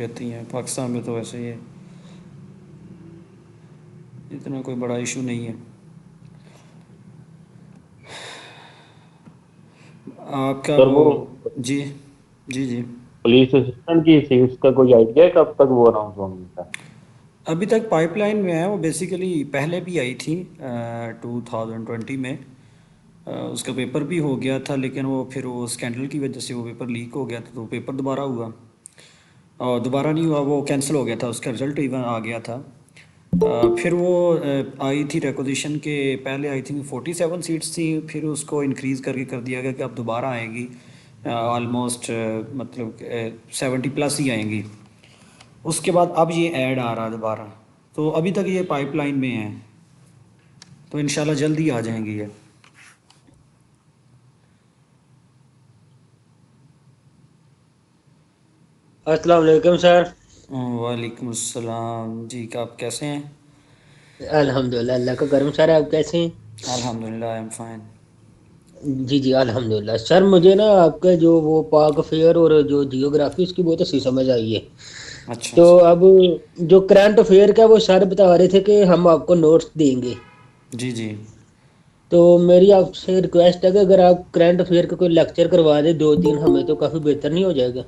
رہتی ہیں. پاکستان میں تو ویسے یہ اتنا کوئی بڑا ایشو نہیں ہے. آپ کا سر وہ وہ جی جی جی پولیس اسسٹنٹ کی سیٹس کا کوئی آئیڈیا ہے کب تک وہ اناؤنس ہوں گی؟ ابھی تک پائپ لائن میں ہے. وہ بیسیکلی پہلے بھی آئی تھی 2020 میں. اس کا پیپر بھی ہو گیا تھا لیکن وہ پھر وہ اسکینڈل کی وجہ سے وہ پیپر لیک ہو گیا تھا تو پیپر دوبارہ ہوا اور دوبارہ نہیں ہوا, وہ کینسل ہو گیا تھا. اس کا رزلٹ ایون آ گیا تھا. پھر وہ آئی تھی ریکوزیشن کے پہلے آئی تھنک 47 سیٹس تھیں, پھر اس کو انکریز کر دیا گیا کہ اب دوبارہ آئے گی آلموسٹ مطلب 70+ ہی آئیں گی. اس کے بعد اب یہ ایڈ آ رہا دوبارہ, تو ابھی تک یہ پائپ لائن میں ہے تو انشاءاللہ جلد ہی آ جائیں گی یہ. السلام علیکم سر. وعلیکم السلام جی, کہ آپ کیسے ہیں؟ الحمد للہ, اللہ کا کرم. سر آپ کیسے ہیں؟ الحمدللہ آئی ایم فائن. جی جی الحمد للہ. سر مجھے نا آپ کا جو وہ پاک فیئر اور جو جیوگرافی اس کی بہت اچھی سمجھ آئی ہے. اچھا تو اچھا. اب جو کرنٹ افیئر کا وہ سر بتا رہے تھے کہ ہم آپ کو نوٹس دیں گے. جی جی تو میری آپ سے ریکویسٹ ہے کہ اگر آپ کرنٹ افیئر کا کوئی لیکچر کروا دیں 2-3 ہمیں تو کافی بہتر نہیں ہو جائے گا؟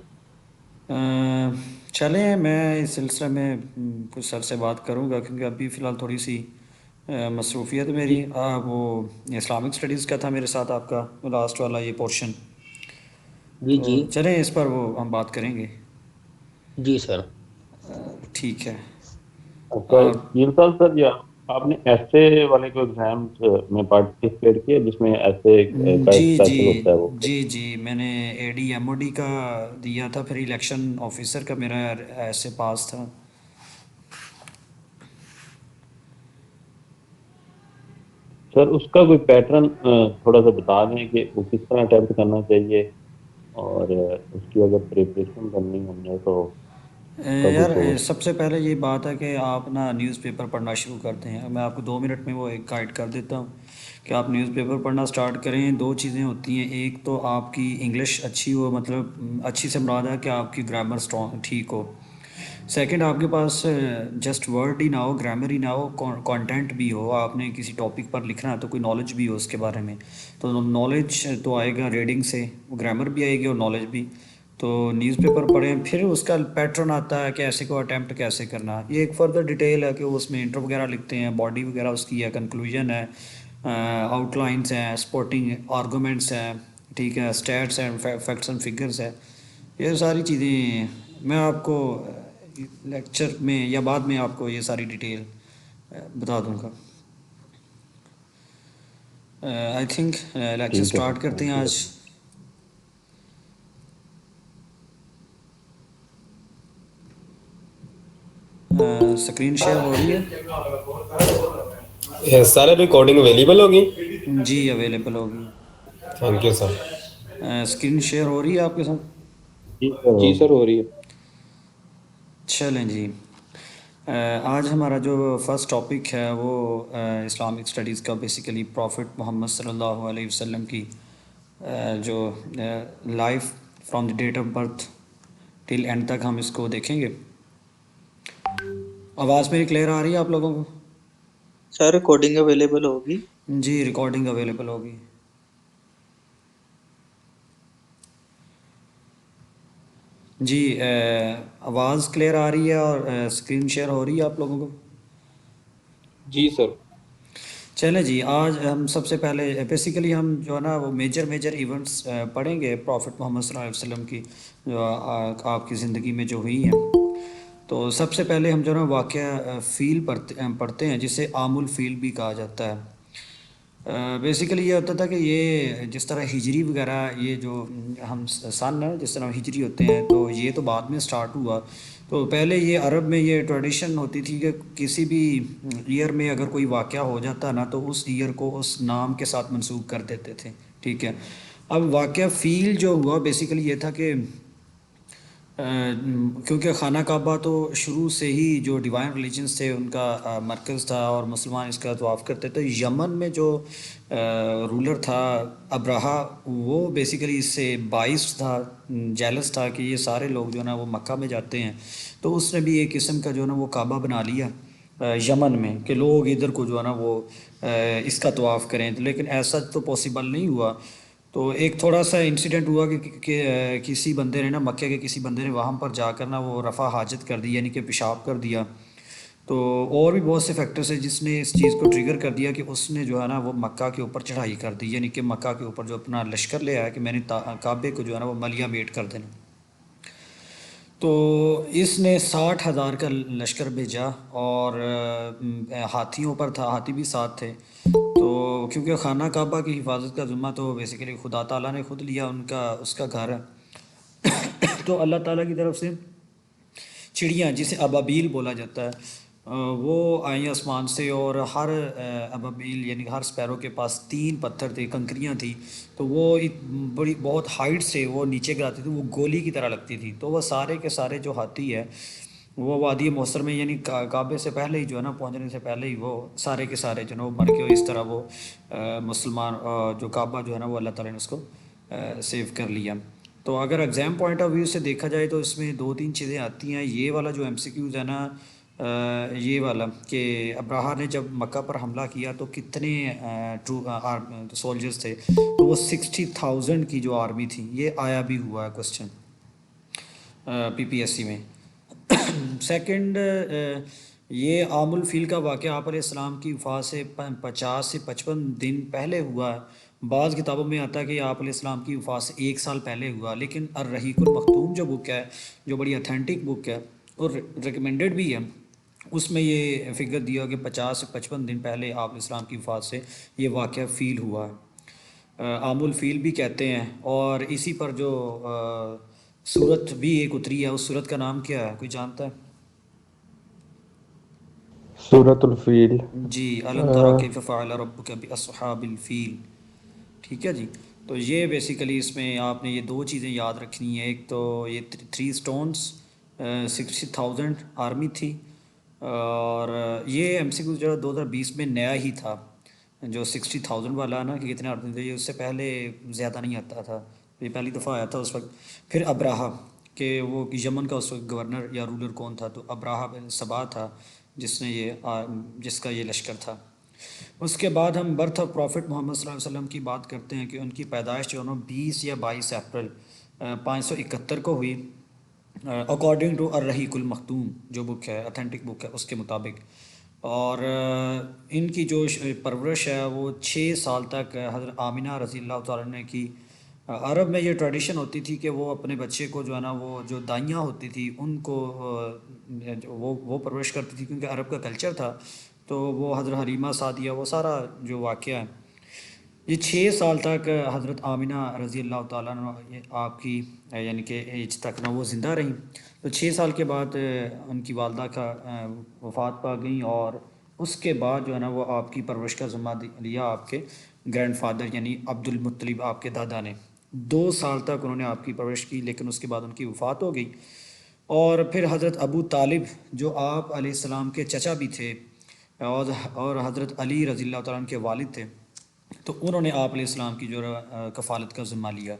چلیں, میں اس سلسلے میں کچھ سر سے بات کروں گا کیونکہ ابھی فی الحال تھوڑی سی مصروفیت جی میری. وہ اسلامک اسٹڈیز کا تھا میرے ساتھ آپ کا لاسٹ والا یہ پورشن, جی تو جی چلیں اس پر وہ ہم بات کریں گے. جی سر. ٹھیک ہے. اچھا یہ سال سر, یا آپ نے ایسے والے کو ایگزام میں پارٹیسپیٹ کیا جس میں ایسے کا جی جی اسپیشل ہوتا ہے وہ؟ جی جی میں نے اے ڈی ایم او ڈی کا دیا تھا, پھر الیکشن آفیسر کا میرا ایسے پاس تھا. سر اس کا کوئی پیٹرن تھوڑا سا بتا دیں کہ وہ کس طرح اٹیمپٹ کرنا چاہیے, اور اس کی اگر پریپریشن کرنی ہم نے تو اس کا یار کچھ ہو. سب سے پہلے یہ بات ہے کہ آپ نا نیوز پیپر پڑھنا شروع کرتے ہیں. میں آپ کو 2 منٹ میں وہ ایک گائیڈ کر دیتا ہوں کہ آپ نیوز پیپر پڑھنا سٹارٹ کریں. 2 چیزیں ہوتی ہیں, ایک تو آپ کی انگلش اچھی ہو, مطلب اچھی سے مراد ہے کہ آپ کی گرامر اسٹرانگ ٹھیک ہو. سیکنڈ, آپ کے پاس جسٹ ورڈ ہی نہ ہو, گرامر ہی نہ ہو, کانٹینٹ بھی ہو, آپ نے کسی ٹاپک پر لکھنا ہے تو کوئی نالج بھی ہو اس کے بارے میں. تو نالج تو آئے گا ریڈنگ سے, گرامر بھی آئے گی اور نالج بھی. تو نیوز پیپر پڑھیں. پھر اس کا پیٹرن آتا ہے کہ ایسے کو اٹیمپٹ کیسے کرنا. یہ ایک فردر ڈیٹیل ہے کہ اس میں انٹرو وغیرہ لکھتے ہیں, باڈی وغیرہ اس کی ہے, کنکلوژن ہے, آؤٹ لائنس ہیں, سپورٹنگ آرگومنٹس ہیں, ٹھیک ہے, اسٹیٹس ہیں, فیکٹس اینڈ فگرس ہے. یہ ساری چیزیں میں آپ کو لیکچر میں یا بعد میں آپ کو یہ ساری ڈیٹیل بتا دوں گا. آئی تھنک لیکچر ٹھیک ہے سر, سٹارٹ کرتے ہیں تھینک یو. آج. اسکرین شیئر ہو رہی ہے؟ سارے ریکارڈنگ اویلیبل ہوگی؟ جی اویلیبل ہوگی. Thank you sir. Screen share ہو رہی ہے آپ کے ساتھ؟ جی سر ہو رہی ہے. چلیں جی. آج ہمارا جو فرسٹ ٹاپک ہے وہ اسلامک اسٹڈیز کا بیسیکلی پروفٹ محمد صلی اللہ علیہ وسلم کی جو life from the debt of birth till and تک ہم اس کو دیکھیں گے. آواز میری کلیئر آ رہی ہے آپ لوگوں کو؟ سر ریکارڈنگ اویلیبل ہوگی؟ جی ریکارڈنگ اویلیبل ہوگی. جی آواز کلیئر آ رہی ہے اور اسکرین شیئر ہو رہی ہے آپ لوگوں کو؟ جی سر. چلیں جی. آج ہم سب سے پہلے بیسیکلی ہم جو ہے نا وہ میجر ایونٹس پڑھیں گے پروفٹ محمد صلی اللہ علیہ وسلم کی جو آپ کی زندگی میں جو ہوئی ہیں. تو سب سے پہلے ہم جو ہے نا واقعہ فیل پڑھتے ہیں جسے عام الفیل بھی کہا جاتا ہے. بیسیکلی یہ ہوتا تھا کہ یہ جس طرح ہجری وغیرہ یہ جو ہم سن ہے جس طرح ہجری ہوتے ہیں تو یہ تو بعد میں سٹارٹ ہوا. تو پہلے یہ عرب میں یہ ٹریڈیشن ہوتی تھی کہ کسی بھی ایئر میں اگر کوئی واقعہ ہو جاتا نا تو اس ایئر کو اس نام کے ساتھ منسوب کر دیتے تھے. ٹھیک ہے. اب واقعہ فیل جو ہوا بیسیکلی یہ تھا کہ کیونکہ خانہ کعبہ تو شروع سے ہی جو ڈیوائن ریلیجنس تھے ان کا مرکز تھا اور مسلمان اس کا طواف کرتے تھے. یمن میں جو رولر تھا ابرہا وہ بیسیکلی اس سے باعث تھا, جیلس تھا کہ یہ سارے لوگ جو ہے نا وہ مکہ میں جاتے ہیں, تو اس نے بھی ایک قسم کا جو ہے نا وہ کعبہ بنا لیا یمن میں کہ لوگ ادھر کو جو ہے نا وہ اس کا طواف کریں, لیکن ایسا تو پاسبل نہیں ہوا. تو ایک تھوڑا سا انسیڈنٹ ہوا کہ کسی بندے نے نا مکے کے کسی بندے نے وہاں پر جا کر نا وہ رفع حاجت کر دی, یعنی کہ پیشاب کر دیا. تو اور بھی بہت سے فیکٹرز ہیں جس نے اس چیز کو ٹریگر کر دیا کہ اس نے جو ہے نا وہ مکہ کے اوپر چڑھائی کر دی, یعنی کہ مکہ کے اوپر جو اپنا لشکر لے آیا کہ میں نے کعبے کو جو ہے نا وہ ملیہ میٹ کر دینا. تو اس نے 60,000 کا لشکر بھیجا اور ہاتھیوں پر تھا, ہاتھی بھی ساتھ تھے. تو کیونکہ خانہ کعبہ کی حفاظت کا ذمہ تو بیسیکلی خدا تعالیٰ نے خود لیا, اس کا گھر ہے. تو اللہ تعالیٰ کی طرف سے چڑیاں جسے ابابیل بولا جاتا ہے وہ آئیں آسمان سے, اور ہر ابابیل یعنی ہر سپیرو کے پاس 3 پتھر تھے, کنکریاں تھیں, تو وہ ایک بڑی بہت ہائٹ سے وہ نیچے گراتی تھی, وہ گولی کی طرح لگتی تھی. تو وہ سارے کے سارے جو ہاتھی ہے وہ وادی موثر میں یعنی کعبے سے پہلے ہی جو ہے نا پہنچنے سے پہلے ہی وہ سارے کے سارے جو ہے نا وہ مر کے اس طرح وہ مسلمان جو کعبہ جو ہے نا وہ اللہ تعالیٰ نے اس کو سیو کر لیا. تو اگر ایگزام پوائنٹ آف ویو سے دیکھا جائے تو اس میں 2-3 چیزیں آتی ہیں. یہ والا جو ایم سی کیوز ہے نا یہ والا کہ ابراہا نے جب مکہ پر حملہ کیا تو کتنے سولجرز تھے, تو وہ 60,000 کی جو آرمی تھی. یہ آیا بھی ہوا ہے کوسچن پی پی ایس سی میں. سیکنڈ یہ عام الفیل کا واقعہ آپ علیہ السلام کی وفات سے 50 سے 55 دن پہلے ہوا ہے. بعض کتابوں میں آتا ہے کہ آپ علیہ السلام کی وفات سے 1 سال پہلے ہوا, لیکن الرحیق المختوم جو بک ہے جو بڑی اتھینٹک بک ہے اور ریکمینڈڈ بھی ہے, اس میں یہ فگر دیا کہ 50 سے 55 دن پہلے آپ علیہ السلام کی وفات سے یہ واقعہ فیل ہوا ہے. عام الفیل بھی کہتے ہیں. اور اسی پر جو سورت بھی ایک اتری ہے, اس سورت کا نام کیا ہے, کوئی جانتا ہے؟ سورۃ الفیل. جی, الم تری کیف فعل ربک باصحاب الفیل. ٹھیک ہے جی. تو یہ بیسیکلی اس میں آپ نے یہ 2 چیزیں یاد رکھنی ہیں. ایک تو یہ 3 سٹونز 60,000 آرمی تھی, اور یہ ایم سی کیو جو 2020 میں نیا ہی تھا جو 60,000 والا نا کہ کتنے آرمی تھے, یہ اس سے پہلے زیادہ نہیں آتا تھا, یہ پہلی دفعہ آیا تھا اس وقت. پھر ابراہا کہ وہ یمن کا اس وقت گورنر یا رولر کون تھا, تو ابراہا بن سبا تھا جس کا یہ لشکر تھا. اس کے بعد ہم برتھ آف پروفٹ محمد صلی اللہ علیہ وسلم کی بات کرتے ہیں کہ ان کی پیدائش جو ہے 20 یا 22 اپریل 571 کو ہوئی اکارڈنگ ٹو الرحیق المختوم جو بک ہے, اتھینٹک بک ہے, اس کے مطابق. اور ان کی جو پرورش ہے وہ 6 سال تک حضرت آمینہ رضی اللہ تعالیٰ نے کی. عرب میں یہ ٹریڈیشن ہوتی تھی کہ وہ اپنے بچے کو جو ہے نا وہ جو دائیاں ہوتی تھی ان کو وہ پرورش کرتی تھی, کیونکہ عرب کا کلچر تھا. تو وہ حضرت حلیمہ سعدیہ وہ سارا جو واقعہ ہے یہ 6 سال تک حضرت آمینہ رضی اللہ تعالیٰ عنہ آپ کی یعنی کہ ایج تک نہ وہ زندہ رہیں. تو 6 سال کے بعد ان کی والدہ کا وفات پا گئیں, اور اس کے بعد جو ہے نا وہ آپ کی پرورش کا ذمہ لیا آپ کے گرینڈ فادر یعنی عبد المطلب آپ کے دادا نے. 2 سال تک انہوں نے آپ کی پرورش کی, لیکن اس کے بعد ان کی وفات ہو گئی. اور پھر حضرت ابو طالب جو آپ علیہ السلام کے چچا بھی تھے اور حضرت علی رضی اللہ تعالیٰ عنہ کے والد تھے, تو انہوں نے آپ علیہ السلام کی جو کفالت کا ذمہ لیا.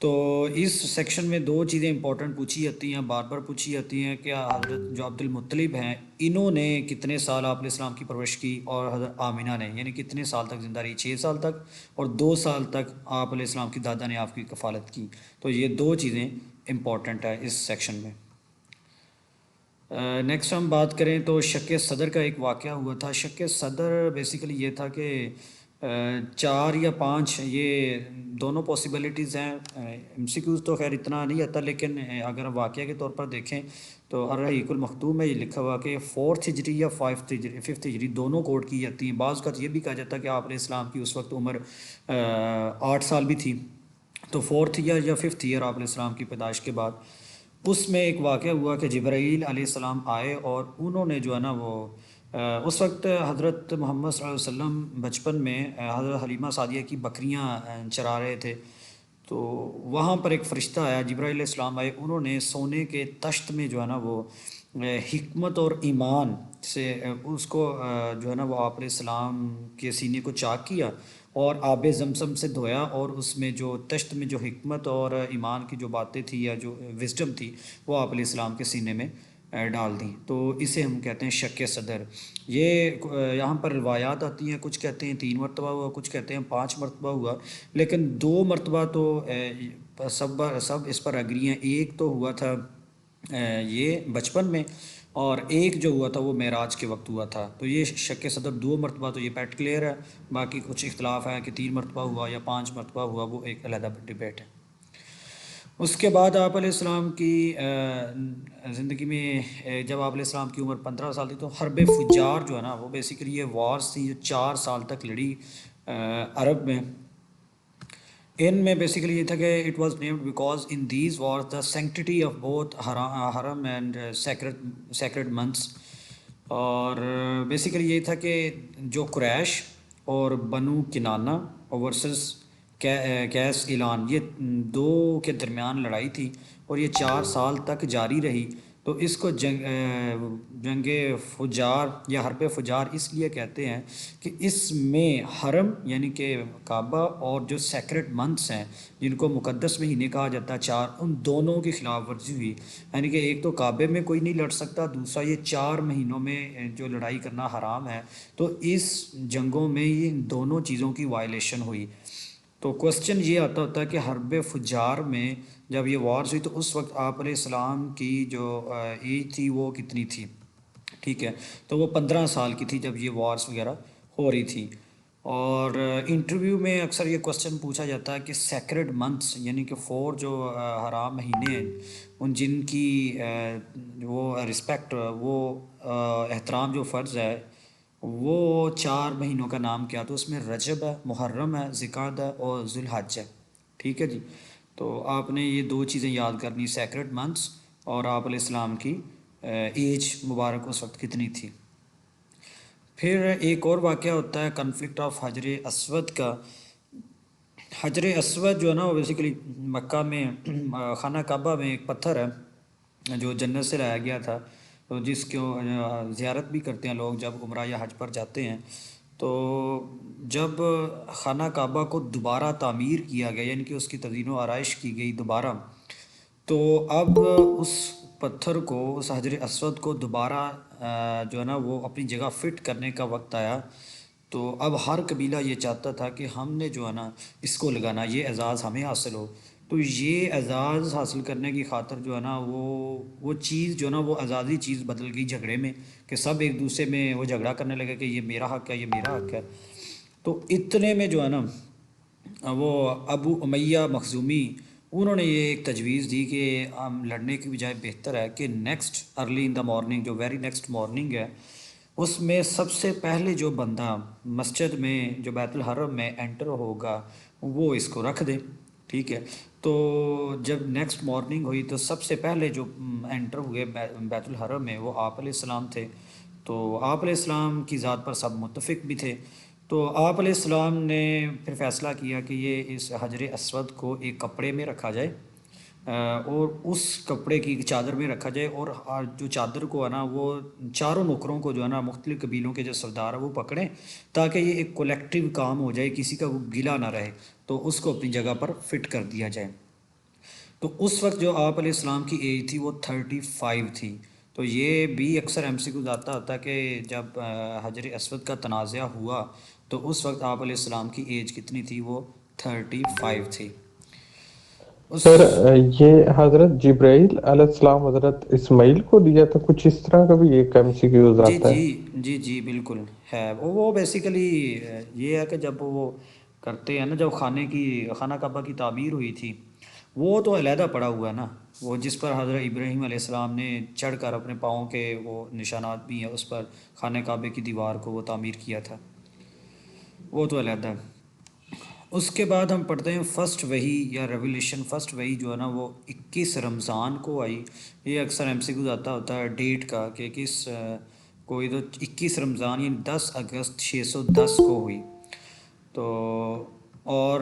تو اس سیکشن میں 2 چیزیں امپورٹنٹ پوچھی جاتی ہیں, بار بار پوچھی جاتی ہیں کہ حضرت جو عبد المطلب ہیں انہوں نے کتنے سال آپ علیہ السلام کی پرورش کی, اور حضرت آمینہ نے یعنی کتنے سال تک زندہ رہی, 6 سال تک, اور 2 سال تک آپ علیہ السلام کی دادا نے آپ کی کفالت کی. تو یہ 2 چیزیں امپورٹنٹ ہے اس سیکشن میں. نیکسٹ ہم بات کریں تو شک صدر کا ایک واقعہ ہوا تھا. شک صدر بیسیکلی یہ تھا کہ 4 یا 5 یہ دونوں پاسبلٹیز ہیں. ایم سی کیوز تو خیر اتنا نہیں آتا, لیکن اگر واقعہ کے طور پر دیکھیں تو الرحیق المختوم میں یہ لکھا ہوا کہ 4th ہجری یا 5th ہجری دونوں کوٹ کی جاتی ہیں. بعض کا یہ بھی کہا جاتا ہے کہ آپ علیہ السلام کی اس وقت عمر 8 سال بھی تھی, تو 4th ایئر یا 5th ایئر آپ علیہ السلام کی پیدائش کے بعد. اس میں ایک واقعہ ہوا کہ جبرائیل علیہ السلام آئے, اور انہوں نے جو ہے نا وہ اس وقت حضرت محمد صلی اللہ علیہ وسلم بچپن میں حضرت حلیمہ سعدیہ کی بکریاں چرا رہے تھے. تو وہاں پر ایک فرشتہ آیا، جبرائیل علیہ السلام آئے، انہوں نے سونے کے تشت میں جو ہے نا وہ حکمت اور ایمان سے اس کو جو ہے نا وہ آپ علیہ السلام کے سینے کو چاک کیا اور آب زمزم سے دھویا، اور اس میں جو تشت میں جو حکمت اور ایمان کی جو باتیں تھی یا جو وزڈم تھی وہ آپ علیہ السلام کے سینے میں ڈال دیں. تو اسے ہم کہتے ہیں شک صدر. یہ یہاں پر روایات آتی ہیں، کچھ کہتے ہیں 3 مرتبہ ہوا، کچھ کہتے ہیں 5 مرتبہ ہوا، لیکن 2 مرتبہ تو سب اس پر اگری ہیں. ایک تو ہوا تھا یہ بچپن میں، اور ایک جو ہوا تھا وہ معراج کے وقت ہوا تھا. تو یہ شک صدر 2 مرتبہ تو یہ پیٹ کلیئر ہے. باقی کچھ اختلاف ہے کہ 3 مرتبہ ہوا یا 5 مرتبہ ہوا، وہ ایک علیحدہ ڈبیٹ ہے. اس کے بعد آپ علیہ السلام کی زندگی میں جب آپ علیہ السلام کی عمر 15 سال تھی تو حرب فجار جو ہے نا وہ بیسیکلی یہ وارز تھی جو 4 سال تک لڑی عرب میں. ان میں بیسیکلی یہ تھا کہ it was named because in these wars the sanctity of both حرم اینڈ سیکرڈ منتھس. اور بیسیکلی یہ تھا کہ جو قریش اور بنو کنانہ ورسز کیس اعلان، یہ 2 کے درمیان لڑائی تھی اور یہ 4 سال تک جاری رہی. تو اس کو جنگ فجار یا حرب فجار اس لیے کہتے ہیں کہ اس میں حرم یعنی کہ کعبہ اور جو سیکرڈ منتھس ہیں جن کو مقدس مہینے کہا جاتا ہے 4، ان دونوں کی خلاف ورزی ہوئی. یعنی کہ ایک تو کعبے میں کوئی نہیں لڑ سکتا، دوسرا یہ 4 مہینوں میں جو لڑائی کرنا حرام ہے. تو اس جنگوں میں یہ دونوں چیزوں کی وائلیشن ہوئی. تو کوسچن یہ آتا ہوتا ہے کہ حرب فجار میں جب یہ وارز ہوئی تو اس وقت آپ علیہ السلام کی جو ایج تھی وہ کتنی تھی؟ ٹھیک ہے، تو وہ 15 سال کی تھی جب یہ وارز وغیرہ ہو رہی تھی. اور انٹرویو میں اکثر یہ کوسچن پوچھا جاتا ہے کہ سیکرڈ منتھس یعنی کہ 4 جو حرام مہینے ہیں ان جن کی وہ رسپیکٹ، وہ احترام جو فرض ہے، وہ 4 مہینوں کا نام کیا؟ تو اس میں رجب ہے، محرم ہے، ذوالقعدہ ہے اور ذوالحج ہے. ٹھیک ہے جی. تو آپ نے یہ 2 چیزیں یاد کرنی، سیکرڈ منتھس اور آپ علیہ السلام کی ایج مبارک اس وقت کتنی تھی. پھر ایک اور واقعہ ہوتا ہے کنفلکٹ آف حجر اسود کا. حجر اسود جو ہے نا وہ بیسیکلی مکہ میں خانہ کعبہ میں ایک پتھر ہے جو جنت سے لایا گیا تھا، تو جس کو زیارت بھی کرتے ہیں لوگ جب عمرہ یا حج پر جاتے ہیں. تو جب خانہ کعبہ کو دوبارہ تعمیر کیا گیا یعنی کہ اس کی تزئین و آرائش کی گئی دوبارہ، تو اب اس پتھر کو، اس حجر اسود کو دوبارہ جو ہے نا وہ اپنی جگہ فٹ کرنے کا وقت آیا. تو اب ہر قبیلہ یہ چاہتا تھا کہ ہم نے جو ہے نا اس کو لگانا، یہ اعزاز ہمیں حاصل ہو. تو یہ اعزاز حاصل کرنے کی خاطر جو ہے نا وہ چیز جو ہے نا وہ اعزازی چیز بدل گئی جھگڑے میں، کہ سب ایک دوسرے میں وہ جھگڑا کرنے لگے کہ یہ میرا حق ہے، یہ میرا حق ہے. تو اتنے میں جو ہے نا وہ ابو امیہ مخزومی انہوں نے یہ ایک تجویز دی کہ ہم لڑنے کی بجائے بہتر ہے کہ next early in the morning, جو ویری نیکسٹ مارننگ ہے، اس میں سب سے پہلے جو بندہ مسجد میں جو بیت الحرم میں انٹر ہوگا وہ اس کو رکھ دے. ٹھیک ہے. تو جب نیکسٹ مارننگ ہوئی تو سب سے پہلے جو انٹر ہوئے بیت الحرم میں وہ آپ علیہ السلام تھے. تو آپ علیہ السلام کی ذات پر سب متفق بھی تھے. تو آپ علیہ السلام نے پھر فیصلہ کیا کہ یہ اس حجر اسود کو ایک کپڑے میں رکھا جائے اور اس کپڑے کی چادر میں رکھا جائے، اور جو چادر کو ہے نا وہ 4 نوکروں کو جو ہے نا مختلف قبیلوں کے جو سردار ہیں وہ پکڑیں تاکہ یہ ایک کولیکٹیو کام ہو جائے، کسی کا گلہ نہ رہے. تو اس کو اپنی جگہ پر فٹ کر دیا جائے. تو اس وقت جو آپ علیہ السلام کی ایج تھی وہ 35 تھی. تو یہ بھی اکثر ایم سی کو آتا ہوتا کہ جب حجر اسود کا تنازعہ ہوا تو اس وقت آپ علیہ السلام کی ایج کتنی تھی؟ وہ 35 تھی. سر یہ حضرت جبرائیل علیہ السلام حضرت اسماعیل کو دیا تھا، کچھ اس طرح کا بھی ایک ایم سی کیوز آتا ہے. جی بالکل ہے. وہ بیسیکلی یہ ہے کہ جب وہ کرتے ہیں نا، جب خانہ کعبہ کی تعمیر ہوئی تھی وہ تو علیحدہ پڑا ہوا ہے نا، وہ جس پر حضرت ابراہیم علیہ السلام نے چڑھ کر اپنے پاؤں کے وہ نشانات بھی ہیں اس پر خانہ کعبے کی دیوار کو وہ تعمیر کیا تھا، وہ تو علیحدہ. اس کے بعد ہم پڑھتے ہیں فرسٹ وحی یا ریولیشن. فرسٹ وحی جو ہے نا وہ 21 رمضان کو آئی. یہ اکثر ایم سی کو آتا ہوتا ہے ڈیٹ کا کہ کس کوئی، تو 21 رمضان یعنی 10 اگست 610 کو ہوئی. تو اور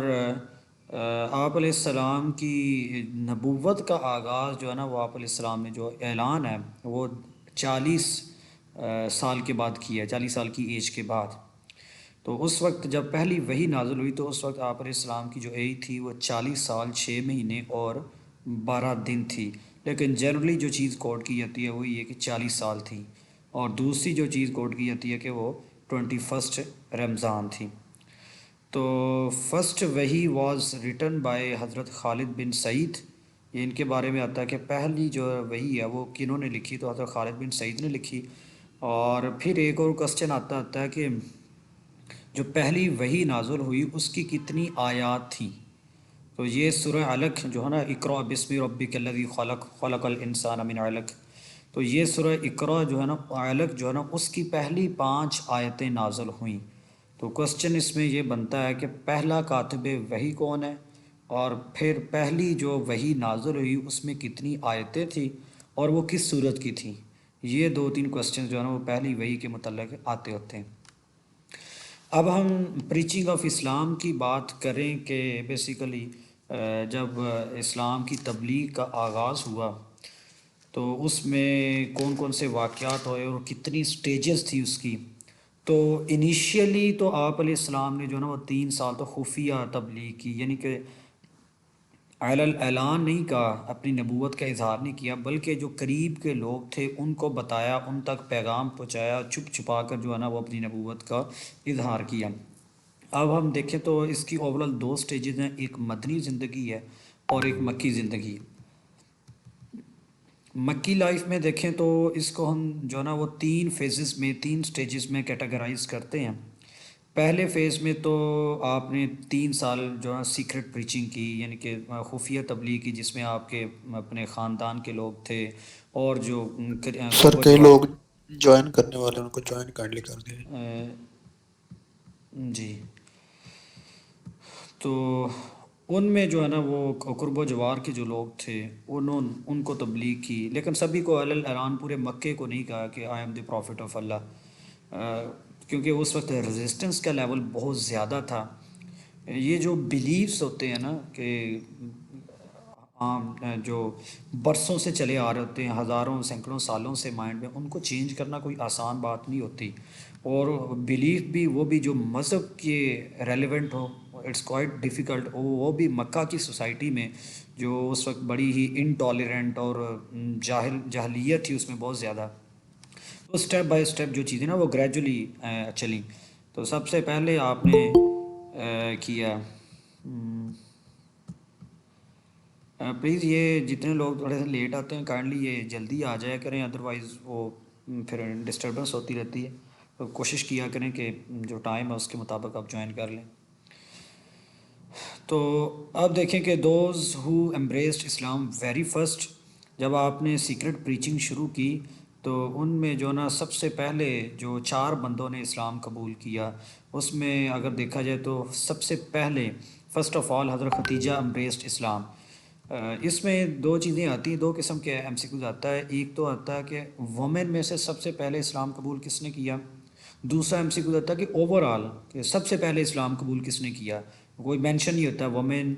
آپ علیہ السلام کی نبوت کا آغاز جو ہے نا وہ آپ علیہ السلام نے جو اعلان ہے وہ 40 سال کے بعد کیا ہے، 40 سال کی ایج کے بعد. تو اس وقت جب پہلی وحی نازل ہوئی تو اس وقت آپ علیہ السلام کی جو ایج تھی وہ 40 سال 6 مہینے اور 12 دن تھی. لیکن جنرلی جو چیز کوٹ کی جاتی ہے وہ یہ کہ 40 سال تھی، اور دوسری جو چیز کوٹ کی جاتی ہے کہ وہ 21 رمضان تھی. تو فرسٹ وحی واز ریٹن بائی حضرت خالد بن سعید. یہ ان کے بارے میں آتا ہے کہ پہلی جو وحی ہے وہ کنہوں نے لکھی، تو حضرت خالد بن سعید نے لکھی. اور پھر ایک اور کوسچن آتا ہے کہ جو پہلی وحی نازل ہوئی اس کی کتنی آیات تھیں. تو یہ سورہ علق جو ہے نا، اقرأ بسم ربک الذی خلق خلق الانسان من علق، تو یہ سورہ اقرأ جو ہے نا، علق جو ہے نا، اس کی پہلی 5 آیتیں نازل ہوئیں. تو کوسچن اس میں یہ بنتا ہے کہ پہلا کاتب وحی کون ہے، اور پھر پہلی جو وحی نازل ہوئی اس میں کتنی آیتیں تھیں، اور وہ کس صورت کی تھیں. یہ 2-3 کوسچن جو ہے نا وہ پہلی وحی کے متعلق آتے ہوتے ہیں. اب ہم پریچنگ آف اسلام کی بات کریں کہ بیسیکلی جب اسلام کی تبلیغ کا آغاز ہوا تو اس میں کون کون سے واقعات ہوئے اور کتنی سٹیجز تھی اس کی. تو انیشیلی تو آپ علیہ السلام نے جو ہے نا وہ 3 سال تو خفیہ تبلیغ کی، یعنی کہ اعلان نہیں کہا، اپنی نبوت کا اظہار نہیں کیا، بلکہ جو قریب کے لوگ تھے ان کو بتایا، ان تک پیغام پہنچایا، چھپ چھپا کر جو ہے نا وہ اپنی نبوت کا اظہار کیا. اب ہم دیکھیں تو اس کی اوورال 2 سٹیجز ہیں، ایک مدنی زندگی ہے اور ایک مکی زندگی. مکی لائف میں دیکھیں تو اس کو ہم جو ہے نا وہ 3 فیزز میں 3 سٹیجز میں کیٹاگرائز کرتے ہیں. پہلے فیز میں تو آپ نے 3 سال جو ہے سیکرٹ پریچنگ کی، یعنی کہ خفیہ تبلیغ کی، جس میں آپ کے اپنے خاندان کے لوگ تھے اور جو سر قرب و کئی جوار. لوگ جوائن کرنے والے ان کو جوائن کائنڈلی کر دیں. جی، تو ان میں جو ہے نا وہ قرب و جوار کے جو لوگ تھے ان کو تبلیغ کی، لیکن سبھی کو اعلان پورے مکے کو نہیں کہا کہ I am the prophet of Allah, کیونکہ اس وقت ریزسٹنس کا لیول بہت زیادہ تھا. یہ جو بلیفز ہوتے ہیں نا کہ عام جو برسوں سے چلے آ رہے ہوتے ہیں، ہزاروں سینکڑوں سالوں سے مائنڈ میں، ان کو چینج کرنا کوئی آسان بات نہیں ہوتی. اور بلیف بھی وہ بھی جو مذہب کے ریلیونٹ ہو، اٹس کوائٹ ڈیفیکلٹ. وہ بھی مکہ کی سوسائٹی میں جو اس وقت بڑی ہی انٹالرنٹ اور جاہلیت تھی اس میں بہت زیادہ. تو اسٹیپ بائی اسٹیپ جو چیزیں نا وہ گریجولی چلیں. تو سب سے پہلے آپ نے کیا، پلیز یہ جتنے لوگ تھوڑے سے لیٹ آتے ہیں کائنڈلی یہ جلدی آ جایا کریں، ادروائز وہ پھر ڈسٹربنس ہوتی رہتی ہے. تو کوشش کیا کریں کہ جو ٹائم ہے اس کے مطابق آپ جوائن کر لیں. تو اب دیکھیں کہ those who embraced Islam very first, جب آپ نے سیکرٹ پریچنگ شروع کی تو ان میں جو نا سب سے پہلے جو 4 بندوں نے اسلام قبول کیا، اس میں اگر دیکھا جائے تو سب سے پہلے فرسٹ آف آل حضرت ختیجہ ایمبریسڈ اسلام. اس میں 2 چیزیں آتی ہیں، 2 قسم کے ایم سی کیوز آتا ہے. ایک تو آتا ہے کہ وومن میں سے سب سے پہلے اسلام قبول کس نے کیا. دوسرا ایم سی کیوز آتا ہے کہ اوور آل کہ سب سے پہلے اسلام قبول کس نے کیا. کوئی مینشن نہیں ہوتا وومن،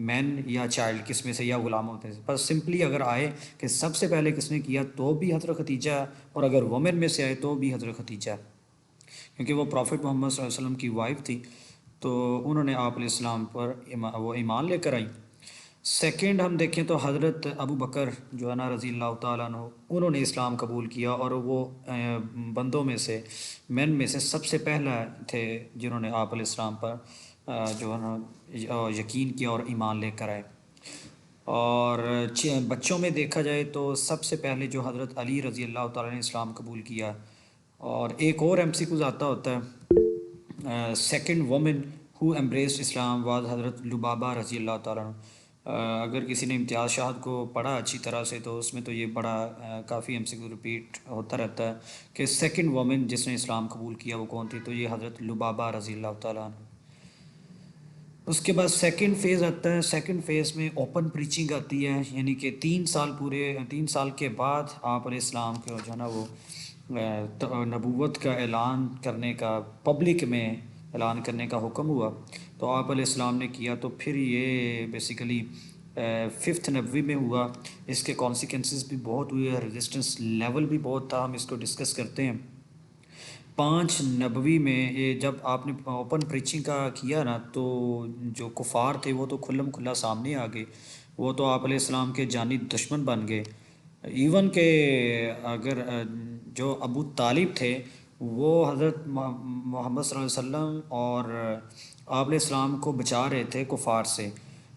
مین یا چائلڈ کس میں سے یا غلام ہوتے ہیں، بس سمپلی اگر آئے کہ سب سے پہلے کس نے کیا تو بھی حضرت ختیجہ، اور اگر وومن میں سے آئے تو بھی حضرت ختیجہ، کیونکہ وہ پروفٹ محمد صلی اللہ علیہ وسلم کی وائف تھی. تو انہوں نے آپ علیہ السلام پر وہ ایمان لے کر آئی. سیکنڈ ہم دیکھیں تو حضرت ابو بکر جو ہے نا رضی اللہ تعالیٰ عنہ، انہوں نے اسلام قبول کیا، اور وہ بندوں میں سے مین میں سے سب سے پہلا تھے جنہوں نے آپ علیہ السلام پر جو ہے نا یقین کیا اور ایمان لے کر آئے. اور بچوں میں دیکھا جائے تو سب سے پہلے جو حضرت علی رضی اللہ تعالیٰ نے اسلام قبول کیا. اور ایک اور ایم سی کیوز آتا ہوتا ہے، second woman who embraced Islam was حضرت لبابہ رضی اللہ تعالیٰ عنہ. اگر کسی نے امتیاز شاہد کو پڑھا اچھی طرح سے تو اس میں تو یہ بڑا کافی ایم سی کیو رپیٹ ہوتا رہتا ہے کہ سیکنڈ وومن جس نے اسلام قبول کیا وہ کون تھی، تو یہ حضرت لبابہ رضی اللہ تعالیٰ عنہ. اس کے بعد سیکنڈ فیز آتا ہے. سیکنڈ فیز میں اوپن پریچنگ آتی ہے، یعنی کہ 3 سال کے بعد آپ علیہ السلام کو جو ہے نا وہ نبوت کا اعلان کرنے کا، پبلک میں اعلان کرنے کا حکم ہوا تو آپ علیہ السلام نے کیا، تو پھر یہ بیسیکلی 5 نبوی میں ہوا. اس کے کانسیکوینسز بھی بہت ہوئے، ریزسٹنس لیول بھی بہت تھا، ہم اس کو ڈسکس کرتے ہیں. 5 نبوی میں یہ جب آپ نے اوپن پریچنگ کا کیا نا، تو جو کفار تھے وہ تو کھلم کھلا سامنے آ گئے، وہ تو آپ علیہ السلام کے جانی دشمن بن گئے. ایون کہ اگر جو ابو طالب تھے وہ حضرت محمد صلی اللہ علیہ وسلم اور آپ علیہ السلام کو بچا رہے تھے کفار سے،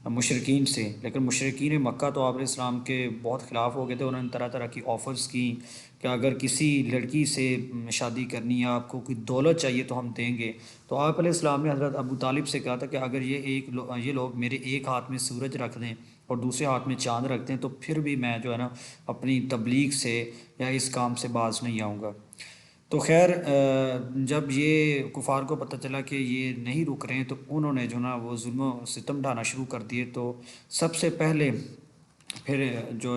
مشرکین سے، لیکن مشرکین مکہ تو آپ علیہ السلام کے بہت خلاف ہو گئے تھے. انہوں نے طرح طرح کی آفرز کی کہ اگر کسی لڑکی سے شادی کرنی ہے، آپ کو کوئی دولت چاہیے تو ہم دیں گے. تو آپ علیہ السلام نے حضرت ابو طالب سے کہا تھا کہ اگر یہ لوگ میرے ایک ہاتھ میں سورج رکھ دیں اور دوسرے ہاتھ میں چاند رکھ دیں تو پھر بھی میں جو ہے نا اپنی تبلیغ سے یا اس کام سے باز نہیں آؤں گا. تو خیر جب یہ کفار کو پتہ چلا کہ یہ نہیں رک رہے ہیں تو انہوں نے جو نا وہ ظلم و ستم ڈھانا شروع کر دیے. تو سب سے پہلے پھر جو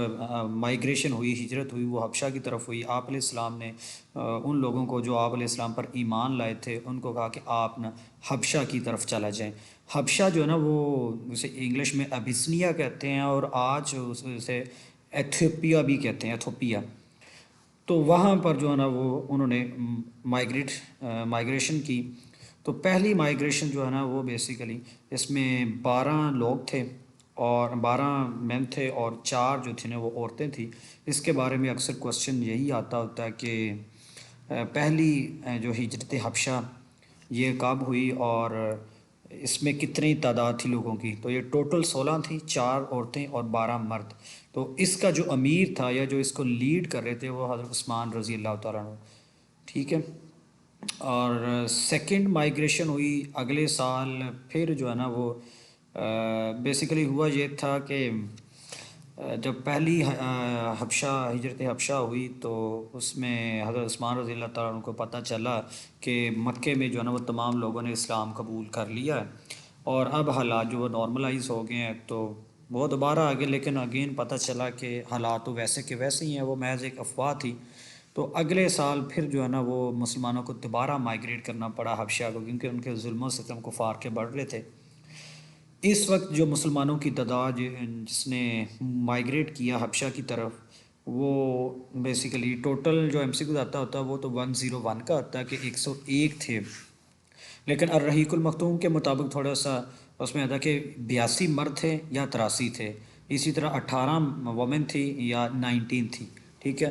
مائیگریشن ہوئی، ہجرت ہوئی، وہ حبشہ کی طرف ہوئی. آپ علیہ السلام نے ان لوگوں کو جو آپ علیہ السلام پر ایمان لائے تھے ان کو کہا کہ آپ نا حبشہ کی طرف چلا جائیں. حبشہ جو ہے نا وہ اسے انگلش میں ابیسنیا کہتے ہیں اور آج اسے ایتھوپیا بھی کہتے ہیں، ایتھوپیا. تو وہاں پر جو ہے نا وہ انہوں نے مائیگریشن کی. تو پہلی مائیگریشن جو ہے نا وہ بیسیکلی اس میں 12 لوگ تھے اور 12 مین تھے اور 4 جو تھے نا وہ عورتیں تھیں. اس کے بارے میں اکثر کوسچن یہی آتا ہوتا ہے کہ پہلی جو ہجرت حبشہ یہ کب ہوئی اور اس میں کتنی تعداد تھی لوگوں کی. تو یہ ٹوٹل 16 تھی، 4 عورتیں اور 12 مرد. تو اس کا جو امیر تھا یا جو اس کو لیڈ کر رہے تھے وہ حضرت عثمان رضی اللہ تعالیٰ عنہ. ٹھیک ہے. اور سیکنڈ مائیگریشن ہوئی اگلے سال. پھر جو ہے نا وہ بیسیکلی ہوا یہ تھا کہ جب پہلی ہجرت حبشہ ہوئی تو اس میں حضرت عثمان رضی اللہ تعالیٰ عنہ کو پتہ چلا کہ مکے میں جو ہے نا وہ تمام لوگوں نے اسلام قبول کر لیا ہے اور اب حالات جو وہ نارملائز ہو گئے ہیں. تو وہ دوبارہ آگے، لیکن اگین پتہ چلا کہ حالات تو ویسے کہ ویسے ہی ہیں، وہ محض ایک افواہ تھی. تو اگلے سال پھر جو ہے نا وہ مسلمانوں کو دوبارہ مائیگریٹ کرنا پڑا حبشہ کو، کیونکہ ان کے ظلم و ستم کفار کے بڑھ رہے تھے. اس وقت جو مسلمانوں کی تعداد جس نے مائیگریٹ کیا حبشہ کی طرف، وہ بیسیکلی ٹوٹل جو ایم سی کیوز آتا ہوتا ہے وہ تو 101 کا آتا ہے کہ 101 تھے. لیکن الرحیق المختوم کے مطابق تھوڑا سا اس میں آتا کہ 82 مرد تھے یا 83 تھے. اسی طرح 18 وومن تھی یا 19 تھی. ٹھیک ہے.